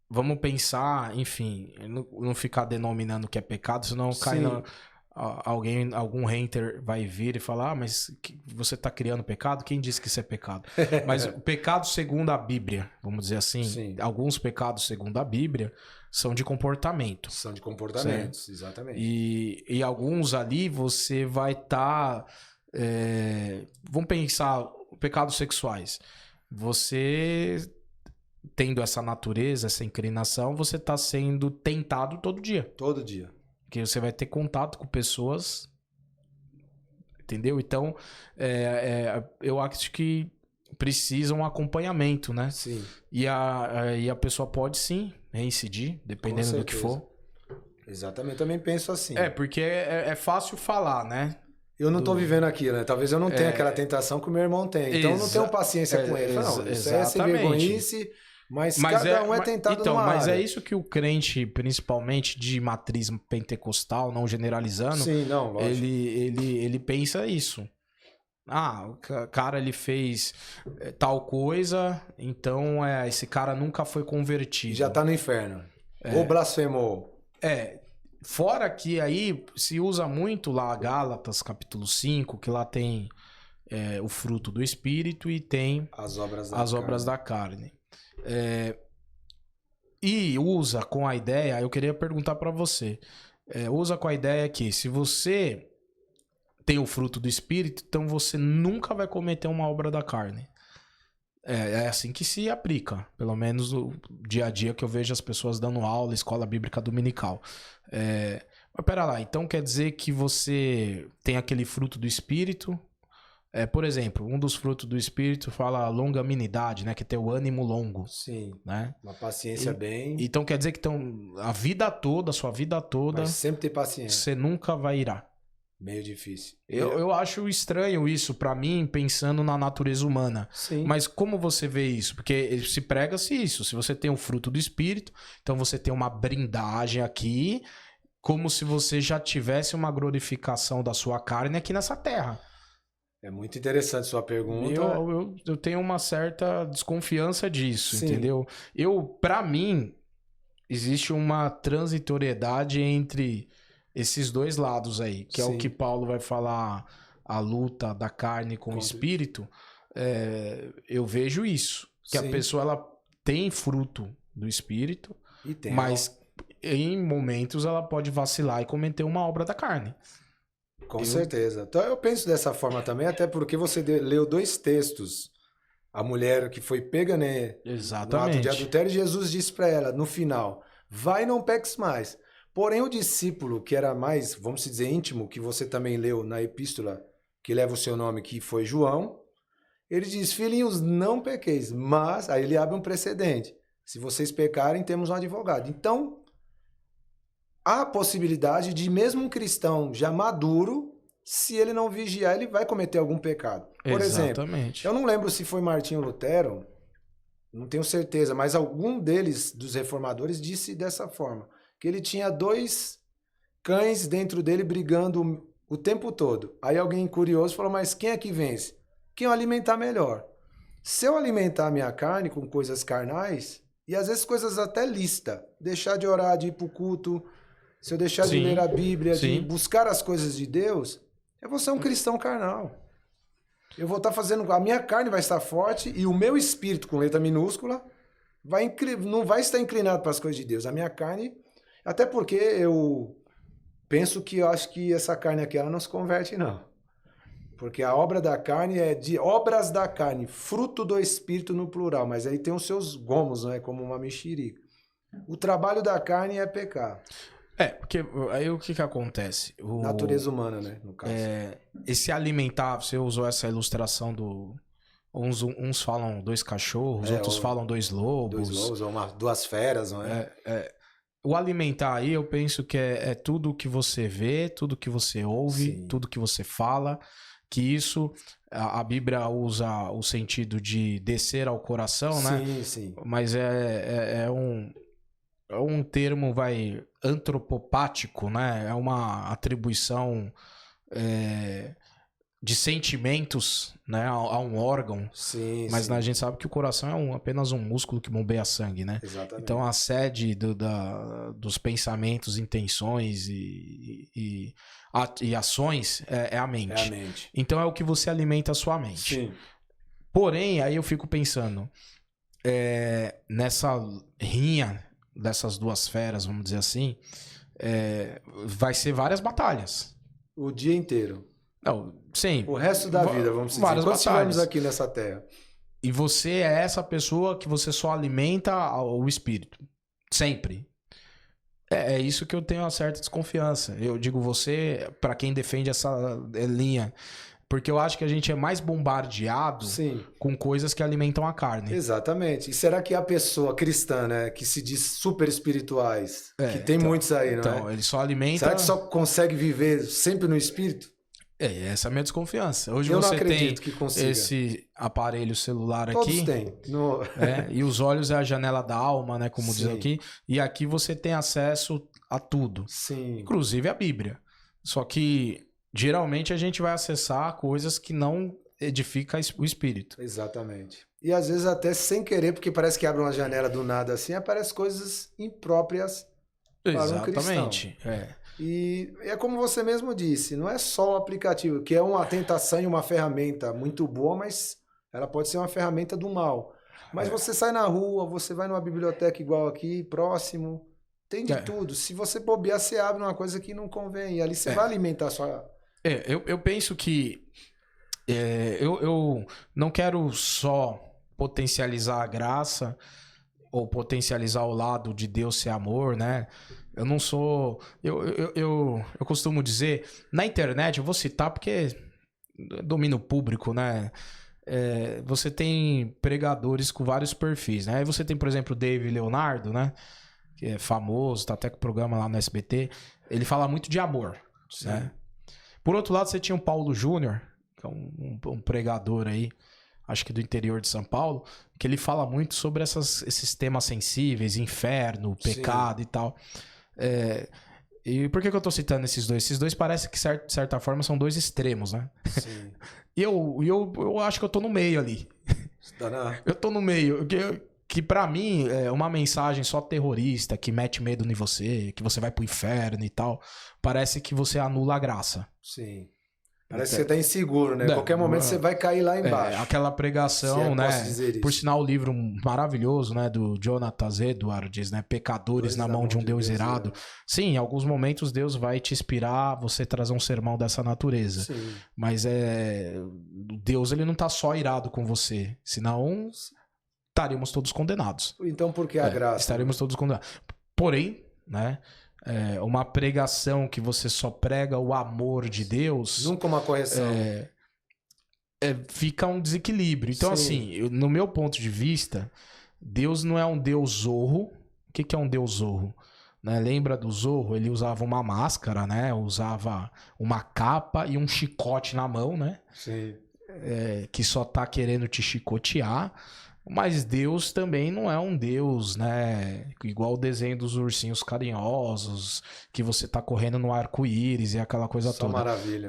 Vamos pensar, enfim, não ficar denominando que é pecado, senão cai na... algum hater vai vir e falar, mas você está criando pecado? Quem disse que isso é pecado? Mas o pecado segundo a Bíblia, vamos dizer assim, Sim. Alguns pecados segundo a Bíblia são de comportamento. São de comportamentos, certo? Exatamente. E alguns ali você vai estar... vamos pensar, pecados sexuais. Você... tendo essa natureza, essa inclinação, você está sendo tentado todo dia. Todo dia. Porque você vai ter contato com pessoas, entendeu? Então, eu acho que precisa um acompanhamento, né? Sim. E a pessoa pode sim reincidir, dependendo do que for. Exatamente, também penso assim. Porque é fácil falar, né? eu não tô vivendo aquilo, né? Talvez eu não tenha aquela tentação que o meu irmão tem. Então eu não tenho paciência com ele. Não, isso é ser vergonhice, mas cada um é tentado então, numa mas área. é isso que o crente, principalmente de matriz pentecostal, não generalizando, Sim, não, lógico. ele pensa isso. Ah, o cara ele fez tal coisa, então esse cara nunca foi convertido. Já tá no inferno. Ou blasfemou. Fora que aí se usa muito lá Gálatas capítulo 5, que lá tem o fruto do Espírito e tem as obras da carne. E usa com a ideia, eu queria perguntar para você, usa com a ideia que se você tem o fruto do Espírito, então você nunca vai cometer uma obra da carne. É assim que se aplica, pelo menos no dia a dia que eu vejo as pessoas dando aula, escola bíblica dominical. Mas pera lá, então quer dizer que você tem aquele fruto do Espírito? Por exemplo, um dos frutos do Espírito fala longanimidade, né? Que é ter o ânimo longo. Sim, né? uma paciência bem... Então quer dizer que a vida toda, a sua vida toda... Mas sempre ter paciência. Você nunca vai irar. Meio difícil. Eu acho estranho isso pra mim, pensando na natureza humana. Sim. Mas como você vê isso? Porque se prega-se isso. Se você tem o fruto do Espírito, então você tem uma brindagem aqui, como se você já tivesse uma glorificação da sua carne aqui nessa terra. É muito interessante sua pergunta. Eu tenho uma certa desconfiança disso, Sim. entendeu? Pra mim, existe uma transitoriedade entre esses dois lados aí, que Sim. é o que Paulo vai falar, a luta da carne com o espírito. Eu vejo isso, que Sim. a pessoa ela tem fruto do espírito, mas em momentos ela pode vacilar e cometer uma obra da carne. Com certeza. Então eu penso dessa forma também, até porque você leu 2 textos. A mulher que foi pega, né, no ato de adultério, Jesus disse para ela no final: vai e não peques mais. Porém, o discípulo, que era mais, vamos dizer, íntimo, que você também leu na epístola que leva o seu nome, que foi João, ele diz: filhinhos, não pequeis. Mas, aí ele abre um precedente: se vocês pecarem, temos um advogado. Então, há a possibilidade de mesmo um cristão já maduro, se ele não vigiar, ele vai cometer algum pecado. Por exemplo, eu não lembro se foi Martinho Lutero, não tenho certeza, mas algum deles, dos reformadores, disse dessa forma, que ele tinha 2 cães dentro dele brigando o tempo todo. Aí alguém curioso falou: mas quem é que vence? Quem eu alimentar melhor. Se eu alimentar a minha carne com coisas carnais, e às vezes coisas até lícitas, deixar de orar, de ir pro culto, se eu deixar de ler a Bíblia, de buscar as coisas de Deus, eu vou ser um cristão carnal. Eu vou estar fazendo... A minha carne vai estar forte e o meu espírito, com letra minúscula, não vai estar inclinado para as coisas de Deus. A minha carne... Até porque eu penso que eu acho que essa carne aqui ela não se converte, não. Porque a obra da carne é de obras da carne, fruto do espírito no plural, mas aí tem os seus gomos, né? Como uma mexerica. O trabalho da carne é pecar. Porque aí o que acontece? Natureza humana, né? No caso. Esse alimentar, você usou essa ilustração do... Uns falam 2 cachorros, outros falam 2 lobos. 2 lobos, ou 2 feras, não é? O alimentar aí, eu penso que é tudo que você vê, tudo que você ouve, tudo que você fala, que isso, a Bíblia usa o sentido de descer ao coração, né? Sim. Mas é um termo, antropopático, né? É uma atribuição de sentimentos, né, a um órgão. Mas a gente sabe que o coração é apenas um músculo que bombeia sangue, né? Exatamente. Então a sede dos pensamentos, intenções e ações é a mente. É a mente. Então é o que você alimenta a sua mente. Sim. Porém, aí eu fico pensando, nessa rinha dessas 2 feras, vamos dizer assim, vai ser várias batalhas. O dia inteiro. Não, sim. O resto da vida, vamos dizer. Várias Quando batalhas. estivermos aqui nessa terra. E você é essa pessoa que você só alimenta o espírito. Sempre. É isso que eu tenho uma certa desconfiança. Eu digo você, para quem defende essa linha. Porque eu acho que a gente é mais bombardeado com coisas que alimentam a carne. Exatamente. E será que a pessoa cristã, né, que se diz super espirituais, que tem muitos aí, não é? Então, ele só alimenta... Será que só consegue viver sempre no espírito? Essa é a minha desconfiança. Hoje Eu não você tem acredito que consiga. esse aparelho celular Todos aqui. têm. E os olhos é a janela da alma, né? Como diz Sim. aqui. E aqui você tem acesso a tudo. Sim. Inclusive a Bíblia. Só que geralmente a gente vai acessar coisas que não edificam o espírito. Exatamente. E às vezes até sem querer, porque parece que abre uma janela do nada assim, aparecem coisas impróprias para um cristão. Exatamente. E é como você mesmo disse, não é só o aplicativo, que é uma tentação e uma ferramenta muito boa, mas ela pode ser uma ferramenta do mal. Mas você sai na rua, você vai numa biblioteca igual aqui, próximo, tem de tudo. Se você bobear, você abre uma coisa que não convém, e ali você vai alimentar a sua... Eu penso que eu não quero só potencializar a graça ou potencializar o lado de Deus ser amor, né? Eu não sou... Eu costumo dizer... Na internet, eu vou citar porque domínio público, né? Você tem pregadores com vários perfis, né? Aí você tem, por exemplo, o David Leonardo, né? Que é famoso, tá até com o programa lá no SBT. Ele fala muito de amor, né? Por outro lado, você tinha o Paulo Júnior, que é um pregador aí, acho que do interior de São Paulo, que ele fala muito sobre esses temas sensíveis, inferno, pecado e tal. E por que eu tô citando esses dois? Esses dois parecem que, de certa forma, são dois extremos, né? Sim. E eu acho que eu tô no meio ali. Eu tô no meio. Que pra mim, é uma mensagem só terrorista, que mete medo em você, que você vai pro inferno e tal, parece que você anula a graça. Sim. Parece que você tá inseguro, né? Qualquer momento você vai cair lá embaixo. Aquela pregação, né? Por sinal, o livro maravilhoso, né? Do Jonathan Edwards, né? Pecadores na mão de um Deus irado. Sim, em alguns momentos Deus vai te inspirar você trazer um sermão dessa natureza. Sim. Mas Deus, ele não tá só irado com você. Senão, estaríamos todos condenados. Então por que a graça? Estaríamos todos condenados. Porém, né? Uma pregação que você só prega o amor de Deus... Nunca uma correção. Fica um desequilíbrio. Então, assim, no meu ponto de vista, Deus não é um Deus zorro. O que é um Deus zorro? Né? Lembra do Zorro? Ele usava uma máscara, né? Usava uma capa e um chicote na mão, né? Sim. Que só tá querendo te chicotear. Mas Deus também não é um Deus, né? Igual o desenho dos ursinhos carinhosos, que você tá correndo no arco-íris e aquela coisa Só toda. Maravilha.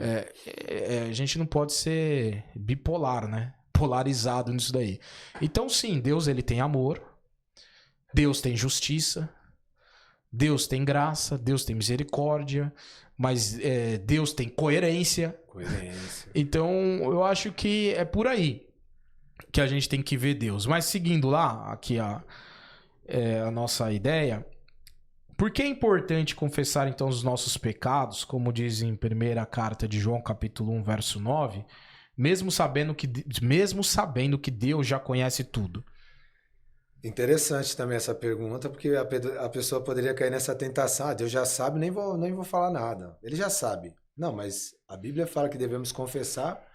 A gente não pode ser bipolar, né? Polarizado nisso daí. Então, sim, Deus, ele tem amor. Deus tem justiça. Deus tem graça. Deus tem misericórdia. Mas Deus tem coerência. Então, eu acho que é por aí que a gente tem que ver Deus. Mas seguindo lá, aqui a nossa ideia, por que é importante confessar então os nossos pecados, como diz em primeira carta de João, capítulo 1, verso 9, mesmo sabendo que Deus já conhece tudo? Interessante também essa pergunta, porque a pessoa poderia cair nessa tentação. Deus já sabe, nem vou falar nada. Ele já sabe. Não, mas a Bíblia fala que devemos confessar.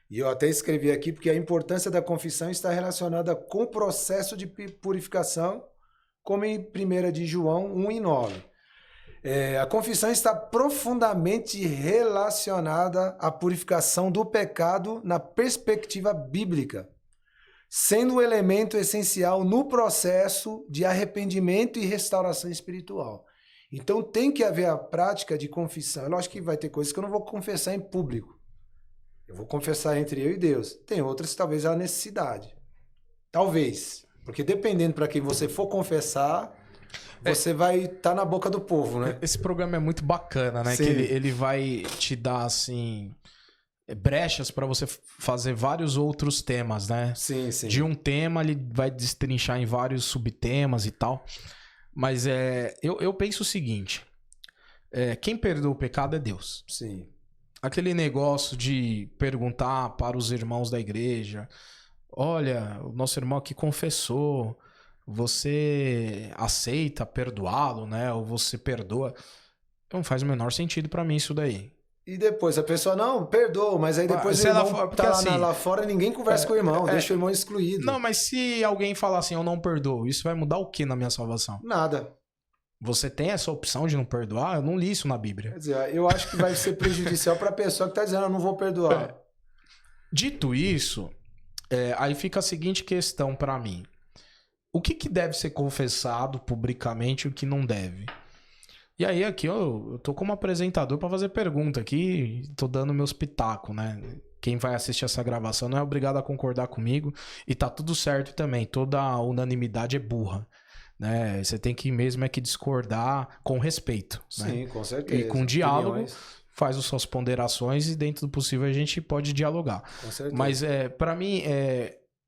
E eu até escrevi aqui porque a importância da confissão está relacionada com o processo de purificação, como em 1 de João 1:9. A confissão está profundamente relacionada à purificação do pecado na perspectiva bíblica, sendo um elemento essencial no processo de arrependimento e restauração espiritual. Então tem que haver a prática de confissão. É lógico que vai ter coisas que eu não vou confessar em público. Eu vou confessar entre eu e Deus. Tem outras que talvez há necessidade. Talvez. Porque dependendo para quem você for confessar, você vai estar na boca do povo, né? Esse programa é muito bacana, né? Sim. Que ele vai te dar, assim, brechas para você fazer vários outros temas, né? Sim, sim. De um tema, ele vai destrinchar em vários subtemas e tal. Mas eu penso o seguinte. Quem perdoa o pecado é Deus. Sim. Aquele negócio de perguntar para os irmãos da igreja: olha, o nosso irmão aqui confessou, você aceita perdoá-lo, né? Ou você perdoa? Não faz o menor sentido para mim isso daí. E depois a pessoa, não, perdoa, mas aí depois o irmão tá lá fora, ninguém conversa com o irmão, deixa o irmão excluído. Não, mas se alguém falar assim, eu não perdoo, isso vai mudar o que na minha salvação? Nada. Você tem essa opção de não perdoar? Eu não li isso na Bíblia. Quer dizer, eu acho que vai ser prejudicial para a pessoa que está dizendo, eu não vou perdoar. Dito isso, aí fica a seguinte questão para mim. O que deve ser confessado publicamente e o que não deve? E aí aqui eu tô como apresentador para fazer pergunta aqui, tô dando meus pitacos, né? Quem vai assistir essa gravação não é obrigado a concordar comigo e tá tudo certo também. Toda unanimidade é burra, né? Você tem que mesmo é que discordar com respeito, Sim, né? com certeza. E com diálogo, Opiniões. faz as suas ponderações e dentro do possível a gente pode dialogar. Com certeza. Mas para mim,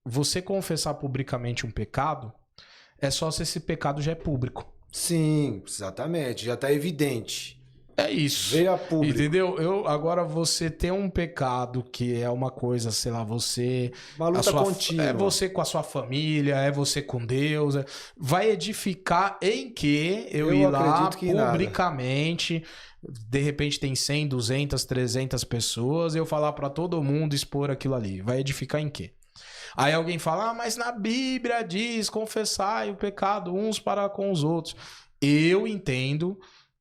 você confessar publicamente um pecado é só se esse pecado já é público. Sim, exatamente. Já está evidente. É isso. Veio a público. Entendeu? Agora você tem um pecado que é uma coisa, sei lá, você... Uma luta contínua. É você com a sua família, é você com Deus. Vai edificar em que eu ir lá acredito que publicamente, de repente tem 100, 200, 300 pessoas, eu falar pra todo mundo expor aquilo ali. Vai edificar em quê? Aí alguém fala, mas na Bíblia diz, confessai o pecado uns para com os outros. Eu entendo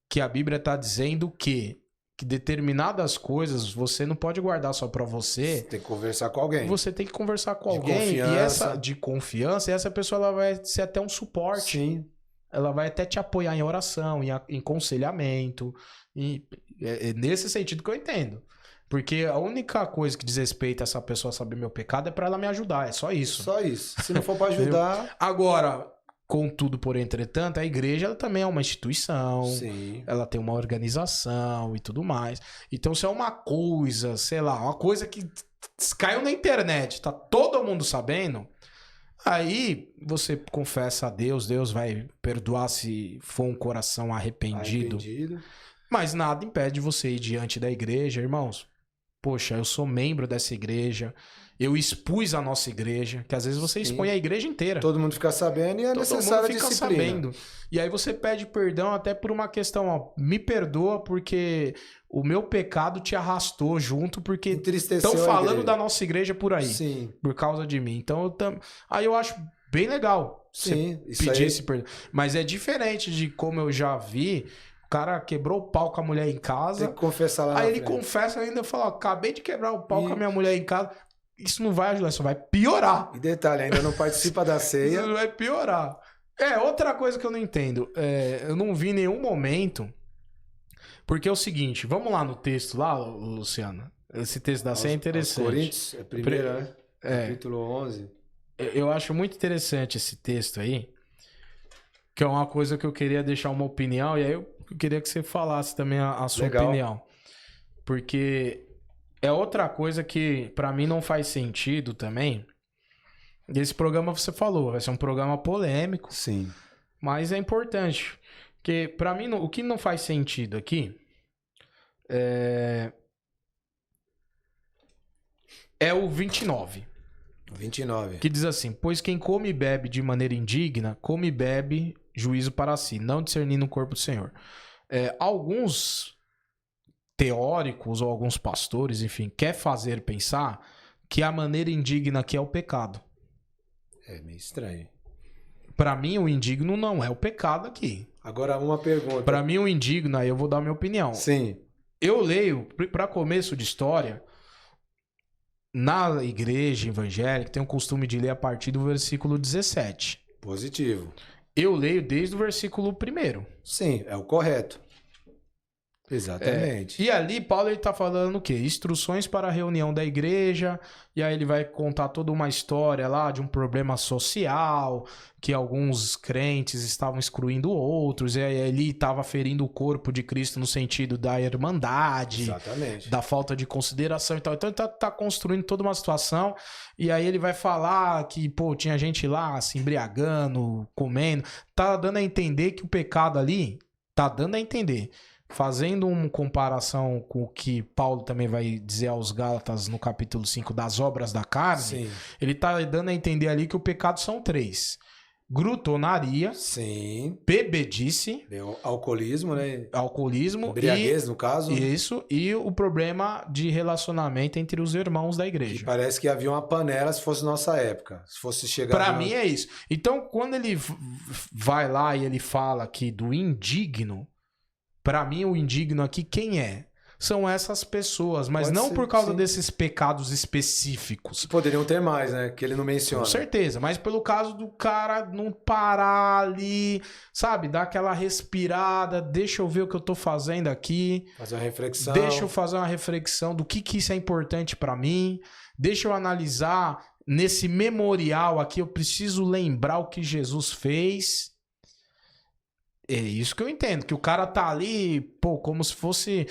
que a Bíblia está dizendo que determinadas coisas você não pode guardar só para você. Você tem que conversar com alguém. Você tem que conversar com alguém. Confiança. E essa de confiança, e essa pessoa ela vai ser até um suporte. Sim. Ela vai até te apoiar em oração, em aconselhamento. É nesse sentido que eu entendo. Porque a única coisa que diz respeito a essa pessoa saber meu pecado é para ela me ajudar. É só isso. Só isso. Se não for para ajudar... Agora, contudo, por entretanto, a igreja ela também é uma instituição. Sim. Ela tem uma organização e tudo mais. Então, se é uma coisa, sei lá, uma coisa que caiu na internet, tá todo mundo sabendo, aí você confessa a Deus, Deus vai perdoar se for um coração arrependido. Mas nada impede você ir diante da igreja, irmãos. Poxa, eu sou membro dessa igreja, eu expus a nossa igreja, que às vezes você expõe a igreja inteira. Todo mundo fica sabendo e é necessário a disciplina. Sabendo. E aí você pede perdão até por uma questão, ó, me perdoa porque o meu pecado te arrastou junto, porque estão falando da nossa igreja por aí. Sim. Por causa de mim. Então, aí eu acho bem legal sim, você pedir esse perdão. Mas é diferente de como eu já vi... O cara quebrou o pau com a mulher em casa. Tem que confessar lá. Aí ele confessa ainda e fala: ó, acabei de quebrar o pau com a minha mulher em casa. Isso não vai ajudar, isso vai piorar. E detalhe, ainda não participa da ceia. Isso vai piorar. Outra coisa que eu não entendo. Eu não vi em nenhum momento. Porque é o seguinte, vamos lá no texto lá, Luciano. Esse texto da ceia é interessante. Coríntios, é primeira, né? Capítulo 11. Eu acho muito interessante esse texto aí. Que é uma coisa que eu queria deixar uma opinião, e aí eu queria que você falasse também a sua opinião. Porque é outra coisa que pra mim não faz sentido também. Esse programa você falou, vai ser um programa polêmico. Sim. Mas é importante. Porque pra mim, o que não faz sentido aqui é o 29. 29. Que diz assim: pois quem come e bebe de maneira indigna, come e bebe juízo para si, não discernindo o corpo do Senhor. Alguns teóricos ou alguns pastores, enfim, quer fazer pensar que a maneira indigna aqui é o pecado. É meio estranho. Para mim, o indigno não é o pecado aqui. Agora, uma pergunta. Para mim, o indigno, aí eu vou dar a minha opinião. Sim. Eu leio, para começo de história, na igreja evangélica, tem o costume de ler a partir do versículo 17. Positivo. Eu leio desde o versículo 1. Sim, é o correto. Exatamente. E ali, Paulo está falando o quê? Instruções para a reunião da igreja, e aí ele vai contar toda uma história lá de um problema social, que alguns crentes estavam excluindo outros, e aí ele estava ferindo o corpo de Cristo no sentido da irmandade, exatamente, da falta de consideração e tal. Então ele tá construindo toda uma situação, e aí ele vai falar que, pô, tinha gente lá se embriagando, comendo, tá dando a entender que o pecado ali, tá dando a entender... Fazendo uma comparação com o que Paulo também vai dizer aos Gálatas no capítulo 5 das obras da carne, sim, ele está dando a entender ali que o pecado são 3. glutonaria, Sim. bebedice, Alcoolismo, né? alcoolismo, Embriaguez, no caso. isso, e o problema de relacionamento entre os irmãos da Que igreja. parece que havia uma panela se fosse nossa época. Se fosse chegar... Pra mim é isso. Então, quando ele vai lá e ele fala aqui do indigno, pra mim o indigno aqui quem é? São essas pessoas, mas Pode não ser, por causa sim. desses pecados específicos. Poderiam ter mais, né? Que ele não menciona. Com certeza, mas pelo caso do cara não parar ali, sabe? Dar aquela respirada, deixa eu ver o que eu tô fazendo aqui, Fazer uma reflexão. deixa eu fazer uma reflexão do que isso é importante pra mim, deixa eu analisar nesse memorial aqui, eu preciso lembrar o que Jesus fez. É isso que eu entendo, que o cara tá ali, pô, como se fosse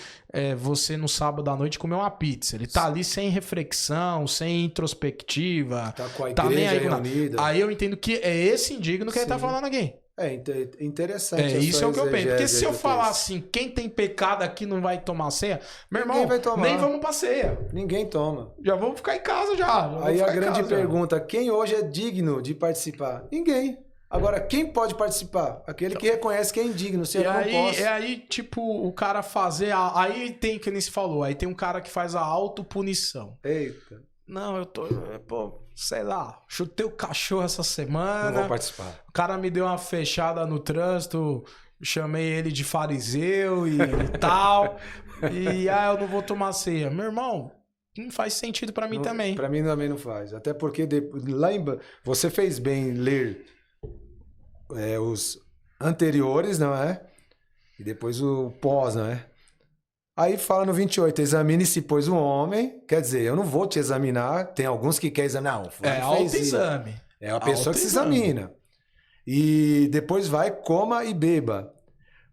você no sábado à noite comer uma pizza. Ele tá ali sem reflexão, sem introspectiva. Tá com a Tá nem igreja aí com nada. reunida. Aí eu entendo que é esse indigno que ele tá Sim. falando aqui. É interessante. É, a isso sua é o que eu penso. Porque exegese se eu do falar texto. assim, quem tem pecado aqui não vai tomar ceia, meu Ninguém irmão, vai tomar. nem vamos pra ceia. Ninguém toma. Já vamos ficar em casa já. Aí a grande pergunta, quem hoje é digno de participar? Ninguém. Agora, quem pode participar? Aquele que reconhece que é indigno, se eu não posso. É aí, tipo, o cara fazer... Aí tem, que nem se falou, aí tem um cara que faz a autopunição. Eita, Não, eu tô... Pô, sei lá, chutei o cachorro essa semana. não vou participar. O cara me deu uma fechada no trânsito, chamei ele de fariseu e tal. E, eu não vou tomar ceia. Meu irmão, não faz sentido pra mim também. Pra mim também não faz. Até porque você fez bem ler os anteriores, não é? E depois o pós, não é? Aí fala no 28, examine-se, pois, o homem. Quer dizer, eu não vou te examinar. Tem alguns que querem examinar. Não, É autoexame. É a pessoa que se examina. E depois vai, coma e beba.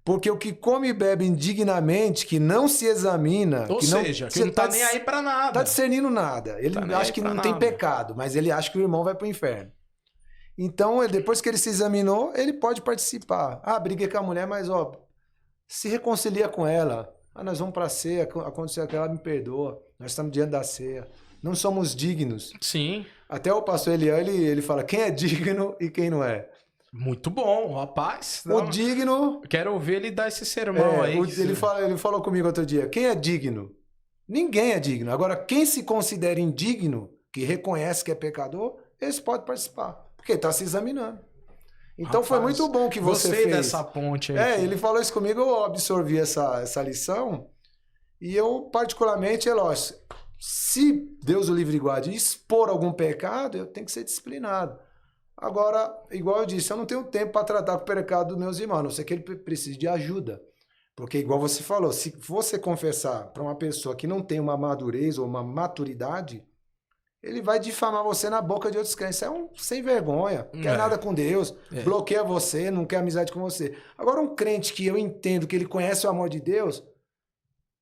Porque o que come e bebe indignamente, que não se examina... Ou seja, que não tá nem aí pra nada. Tá discernindo nada. Ele acha que não tem pecado, mas ele acha que o irmão vai pro inferno. Então, depois que ele se examinou, ele pode participar. Briguei com a mulher, mas, se reconcilia com ela. Nós vamos pra ceia, aconteceu aquilo, ela me perdoa. Nós estamos diante da ceia. Não somos dignos. Sim. Até o pastor Eliel, ele fala quem é digno e quem não é. Muito bom, rapaz. O digno... Quero ouvir ele dar esse sermão aí. Ele falou comigo outro dia, quem é digno? Ninguém é digno. Agora, quem se considera indigno, que reconhece que é pecador, esse pode participar. Porque está se examinando. Então, rapaz, foi muito bom que você fez. Gostei dessa ponte aí. Ele falou isso comigo, eu absorvi essa lição. E eu, particularmente, lógico, se Deus o livre e guarde expor algum pecado, eu tenho que ser disciplinado. Agora, igual eu disse, eu não tenho tempo para tratar com o pecado dos meus irmãos, a não ser que ele precise de ajuda. Porque, igual você falou, se você confessar para uma pessoa que não tem uma madurez ou uma maturidade, ele vai difamar você na boca de outros crentes. É um sem vergonha, não quer nada com Deus, bloqueia você, não quer amizade com você. Agora, um crente que eu entendo que ele conhece o amor de Deus,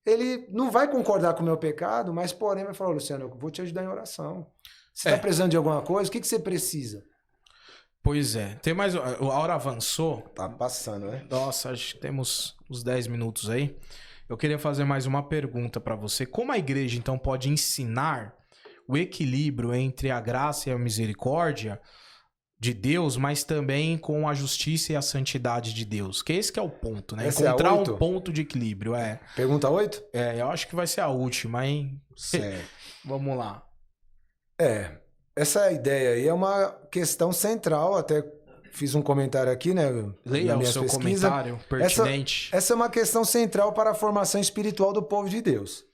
ele não vai concordar com o meu pecado, mas porém vai falar, Luciano, eu vou te ajudar em oração. Você está precisando de alguma coisa? O que você precisa? Pois é. Tem mais... A hora avançou. Tá passando, né? Nossa, acho que temos uns 10 minutos aí. Eu queria fazer mais uma pergunta para você. Como a igreja, então, pode ensinar o equilíbrio entre a graça e a misericórdia de Deus, mas também com a justiça e a santidade de Deus? Que esse que é o ponto, né? Essa encontrar é um ponto de equilíbrio, Pergunta 8? Eu acho que vai ser a última, hein? Certo. Vamos lá. Essa ideia aí é uma questão central, até fiz um comentário aqui, né? Leia o seu comentário pertinente. Essa é uma questão central para a formação espiritual do povo de Deus.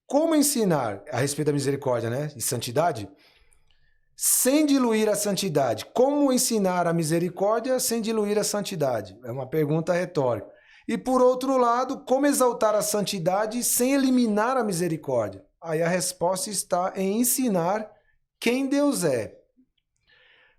Como ensinar a respeito da misericórdia, né? E santidade? Sem diluir a santidade. Como ensinar a misericórdia sem diluir a santidade? É uma pergunta retórica. E por outro lado, como exaltar a santidade sem eliminar a misericórdia? Aí a resposta está em ensinar quem Deus é.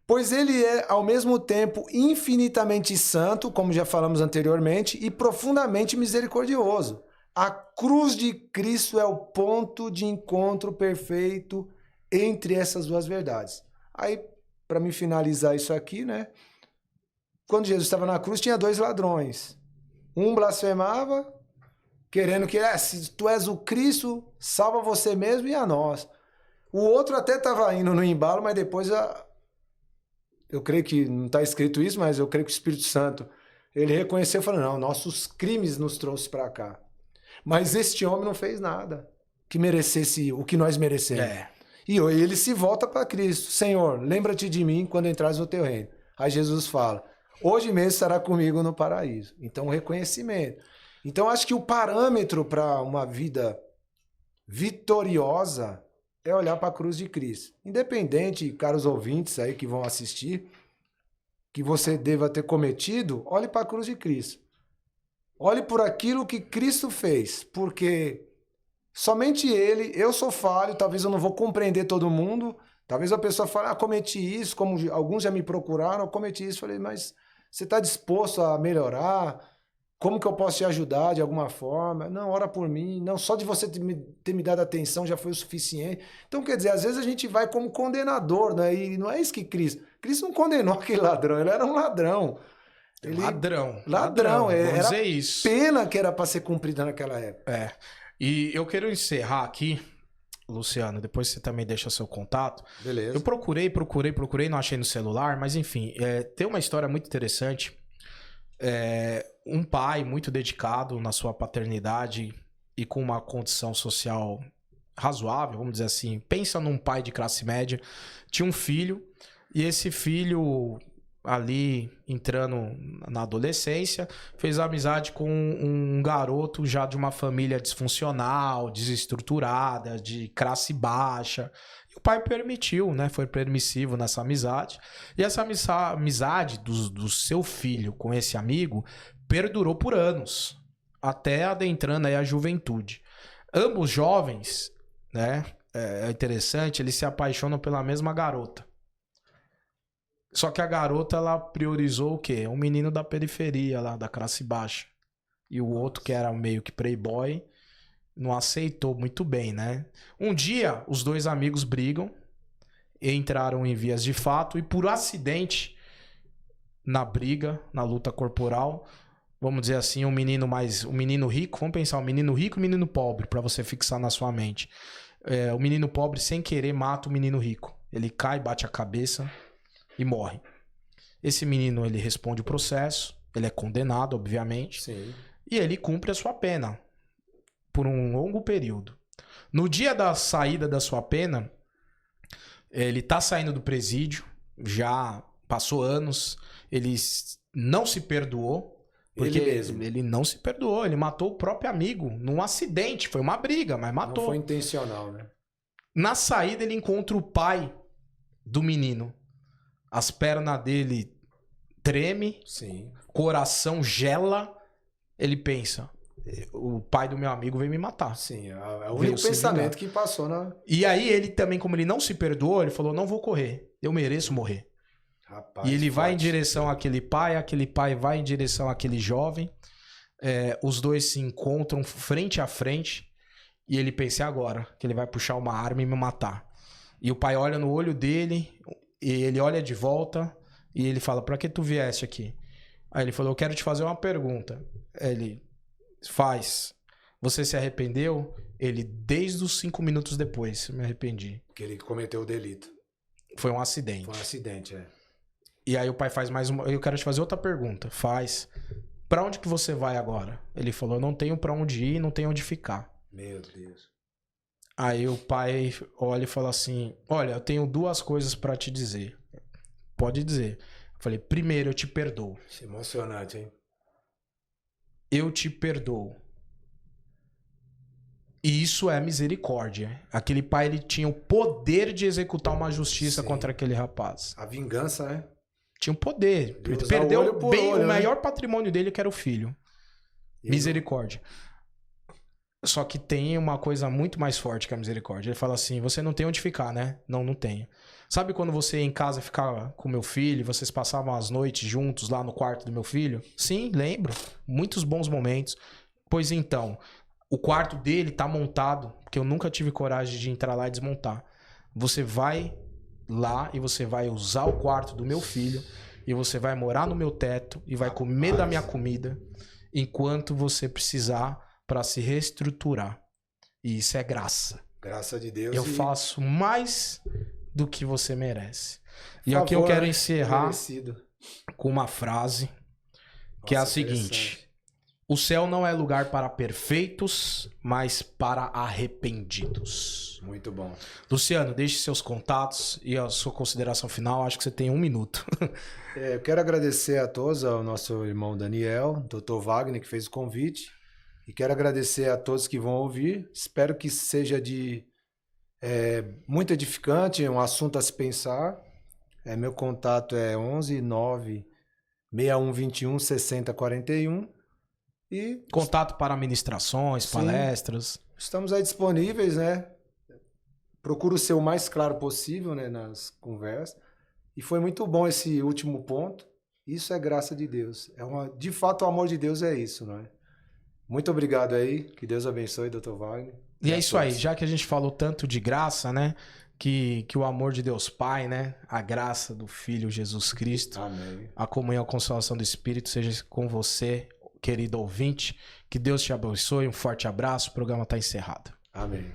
Pois ele é, ao mesmo tempo, infinitamente santo, como já falamos anteriormente, e profundamente misericordioso. A cruz de Cristo é o ponto de encontro perfeito entre essas duas verdades. Aí, para me finalizar isso aqui, né? Quando Jesus estava na cruz, tinha 2 ladrões. Um blasfemava, querendo que, se tu és o Cristo, salva você mesmo e a nós. O outro até estava indo no embalo, mas depois eu creio que não está escrito isso, mas eu creio que o Espírito Santo, ele reconheceu e falou, não, nossos crimes nos trouxe para cá. Mas este homem não fez nada que merecesse o que nós merecemos. E ele se volta para Cristo. Senhor, lembra-te de mim quando entrares no teu reino. Aí Jesus fala, hoje mesmo estará comigo no paraíso. Então, reconhecimento. Então, acho que o parâmetro para uma vida vitoriosa é olhar para a cruz de Cristo. Independente, caros ouvintes aí que vão assistir, que você deva ter cometido, olhe para a cruz de Cristo. Olhe por aquilo que Cristo fez, porque somente Ele, eu sou falho, talvez eu não vou compreender todo mundo, talvez a pessoa fale, cometi isso, como alguns já me procuraram, eu cometi isso, falei, mas você está disposto a melhorar? Como que eu posso te ajudar de alguma forma? Não, ora por mim. Não, só de você ter me dado atenção já foi o suficiente. Então, quer dizer, às vezes a gente vai como condenador, né? E não é isso que Cristo... Cristo não condenou aquele ladrão, ele era um ladrão. Ladrão. Vamos dizer isso. Pena que era para ser cumprida naquela época. E eu quero encerrar aqui, Luciano, depois você também deixa seu contato. Beleza. Eu procurei, não achei no celular, mas enfim, tem uma história muito interessante. Um pai muito dedicado na sua paternidade e com uma condição social razoável, vamos dizer assim. Pensa num pai de classe média, tinha um filho, e esse filho ali entrando na adolescência, fez amizade com um garoto já de uma família disfuncional, desestruturada, de classe baixa. E o pai permitiu, né? Foi permissivo nessa amizade. E essa amizade do seu filho com esse amigo perdurou por anos, até adentrando aí a juventude. Ambos jovens, né? É interessante, eles se apaixonam pela mesma garota. Só que a garota, ela priorizou o quê? Um menino da periferia lá, da classe baixa. E o outro, que era meio que playboy, não aceitou muito bem, né? Um dia, os dois amigos brigam, entraram em vias de fato, e por acidente, na briga, na luta corporal, vamos dizer assim, um menino rico, vamos pensar, um menino rico e um menino pobre, para você fixar na sua mente. O menino pobre, sem querer, mata o menino rico. Ele cai, bate a cabeça e morre. Esse menino, ele responde o processo, ele é condenado, obviamente. Sim. E ele cumpre a sua pena por um longo período. No dia da saída da sua pena, ele tá saindo do presídio, já passou anos, ele não se perdoou, porque ele não se perdoou, ele matou o próprio amigo num acidente, foi uma briga, mas matou. Não foi intencional, né? Na saída, ele encontra o pai do menino. As pernas dele tremem, sim, coração gela. Ele pensa, o pai do meu amigo veio me matar. Sim, é o único pensamento que passou na... E aí ele também, como ele não se perdoou, ele falou, não vou correr, eu mereço morrer. Rapaz, e ele vai em direção àquele pai vai em direção àquele jovem. Os dois se encontram frente a frente. E ele pensa, agora que ele vai puxar uma arma e me matar. E o pai olha no olho dele... E ele olha de volta e ele fala, pra que tu vieste aqui? Aí ele falou, eu quero te fazer uma pergunta. Ele faz. Você se arrependeu? Ele, desde os 5 minutos depois, me arrependi. Que ele cometeu o delito. Foi um acidente. Foi um acidente, E aí o pai faz mais uma... Eu quero te fazer outra pergunta. Faz. Pra onde que você vai agora? Ele falou, eu não tenho pra onde ir, não tenho onde ficar. Meu Deus. Aí o pai olha e fala assim, olha, eu tenho 2 coisas pra te dizer. Pode dizer. Eu falei, primeiro, eu te perdoo. Isso é emocionante, hein? Eu te perdoo. E isso é misericórdia. Aquele pai, ele tinha o poder de executar uma justiça contra aquele rapaz. A vingança, né? Tinha o poder. Ele perdeu o maior patrimônio dele, que era o filho. Misericórdia. Só que tem uma coisa muito mais forte que a misericórdia. Ele fala assim, você não tem onde ficar, né? Não, não tenho. Sabe quando você em casa ficava com meu filho, vocês passavam as noites juntos lá no quarto do meu filho? Sim, lembro. Muitos bons momentos. Pois então, o quarto dele tá montado, porque eu nunca tive coragem de entrar lá e desmontar. Você vai lá e você vai usar o quarto do meu filho e você vai morar no meu teto e vai comer da minha comida enquanto você precisar para se reestruturar. E isso é graça. Graça de Deus. Eu faço mais do que você merece. E aqui eu quero encerrar com uma frase que é a seguinte: o céu não é lugar para perfeitos, mas para arrependidos. Muito bom. Luciano, deixe seus contatos e a sua consideração final. Acho que você tem 1 minuto. Eu quero agradecer a todos, ao nosso irmão Daniel, Dr. Wagner, que fez o convite. E quero agradecer a todos que vão ouvir. Espero que seja muito edificante, um assunto a se pensar. Meu contato é 11 9 6121 6041. E contato para ministrações, sim, palestras. Estamos aí disponíveis, né? Procuro ser o mais claro possível, né, nas conversas. E foi muito bom esse último ponto. Isso é graça de Deus. De fato, o amor de Deus é isso, não é? Muito obrigado aí. Que Deus abençoe, Dr. Wagner. E é isso aí. Já que a gente falou tanto de graça, né? Que o amor de Deus Pai, né? A graça do Filho Jesus Cristo. Amém. A comunhão, a consolação do Espírito seja com você, querido ouvinte. Que Deus te abençoe. Um forte abraço. O programa está encerrado. Amém.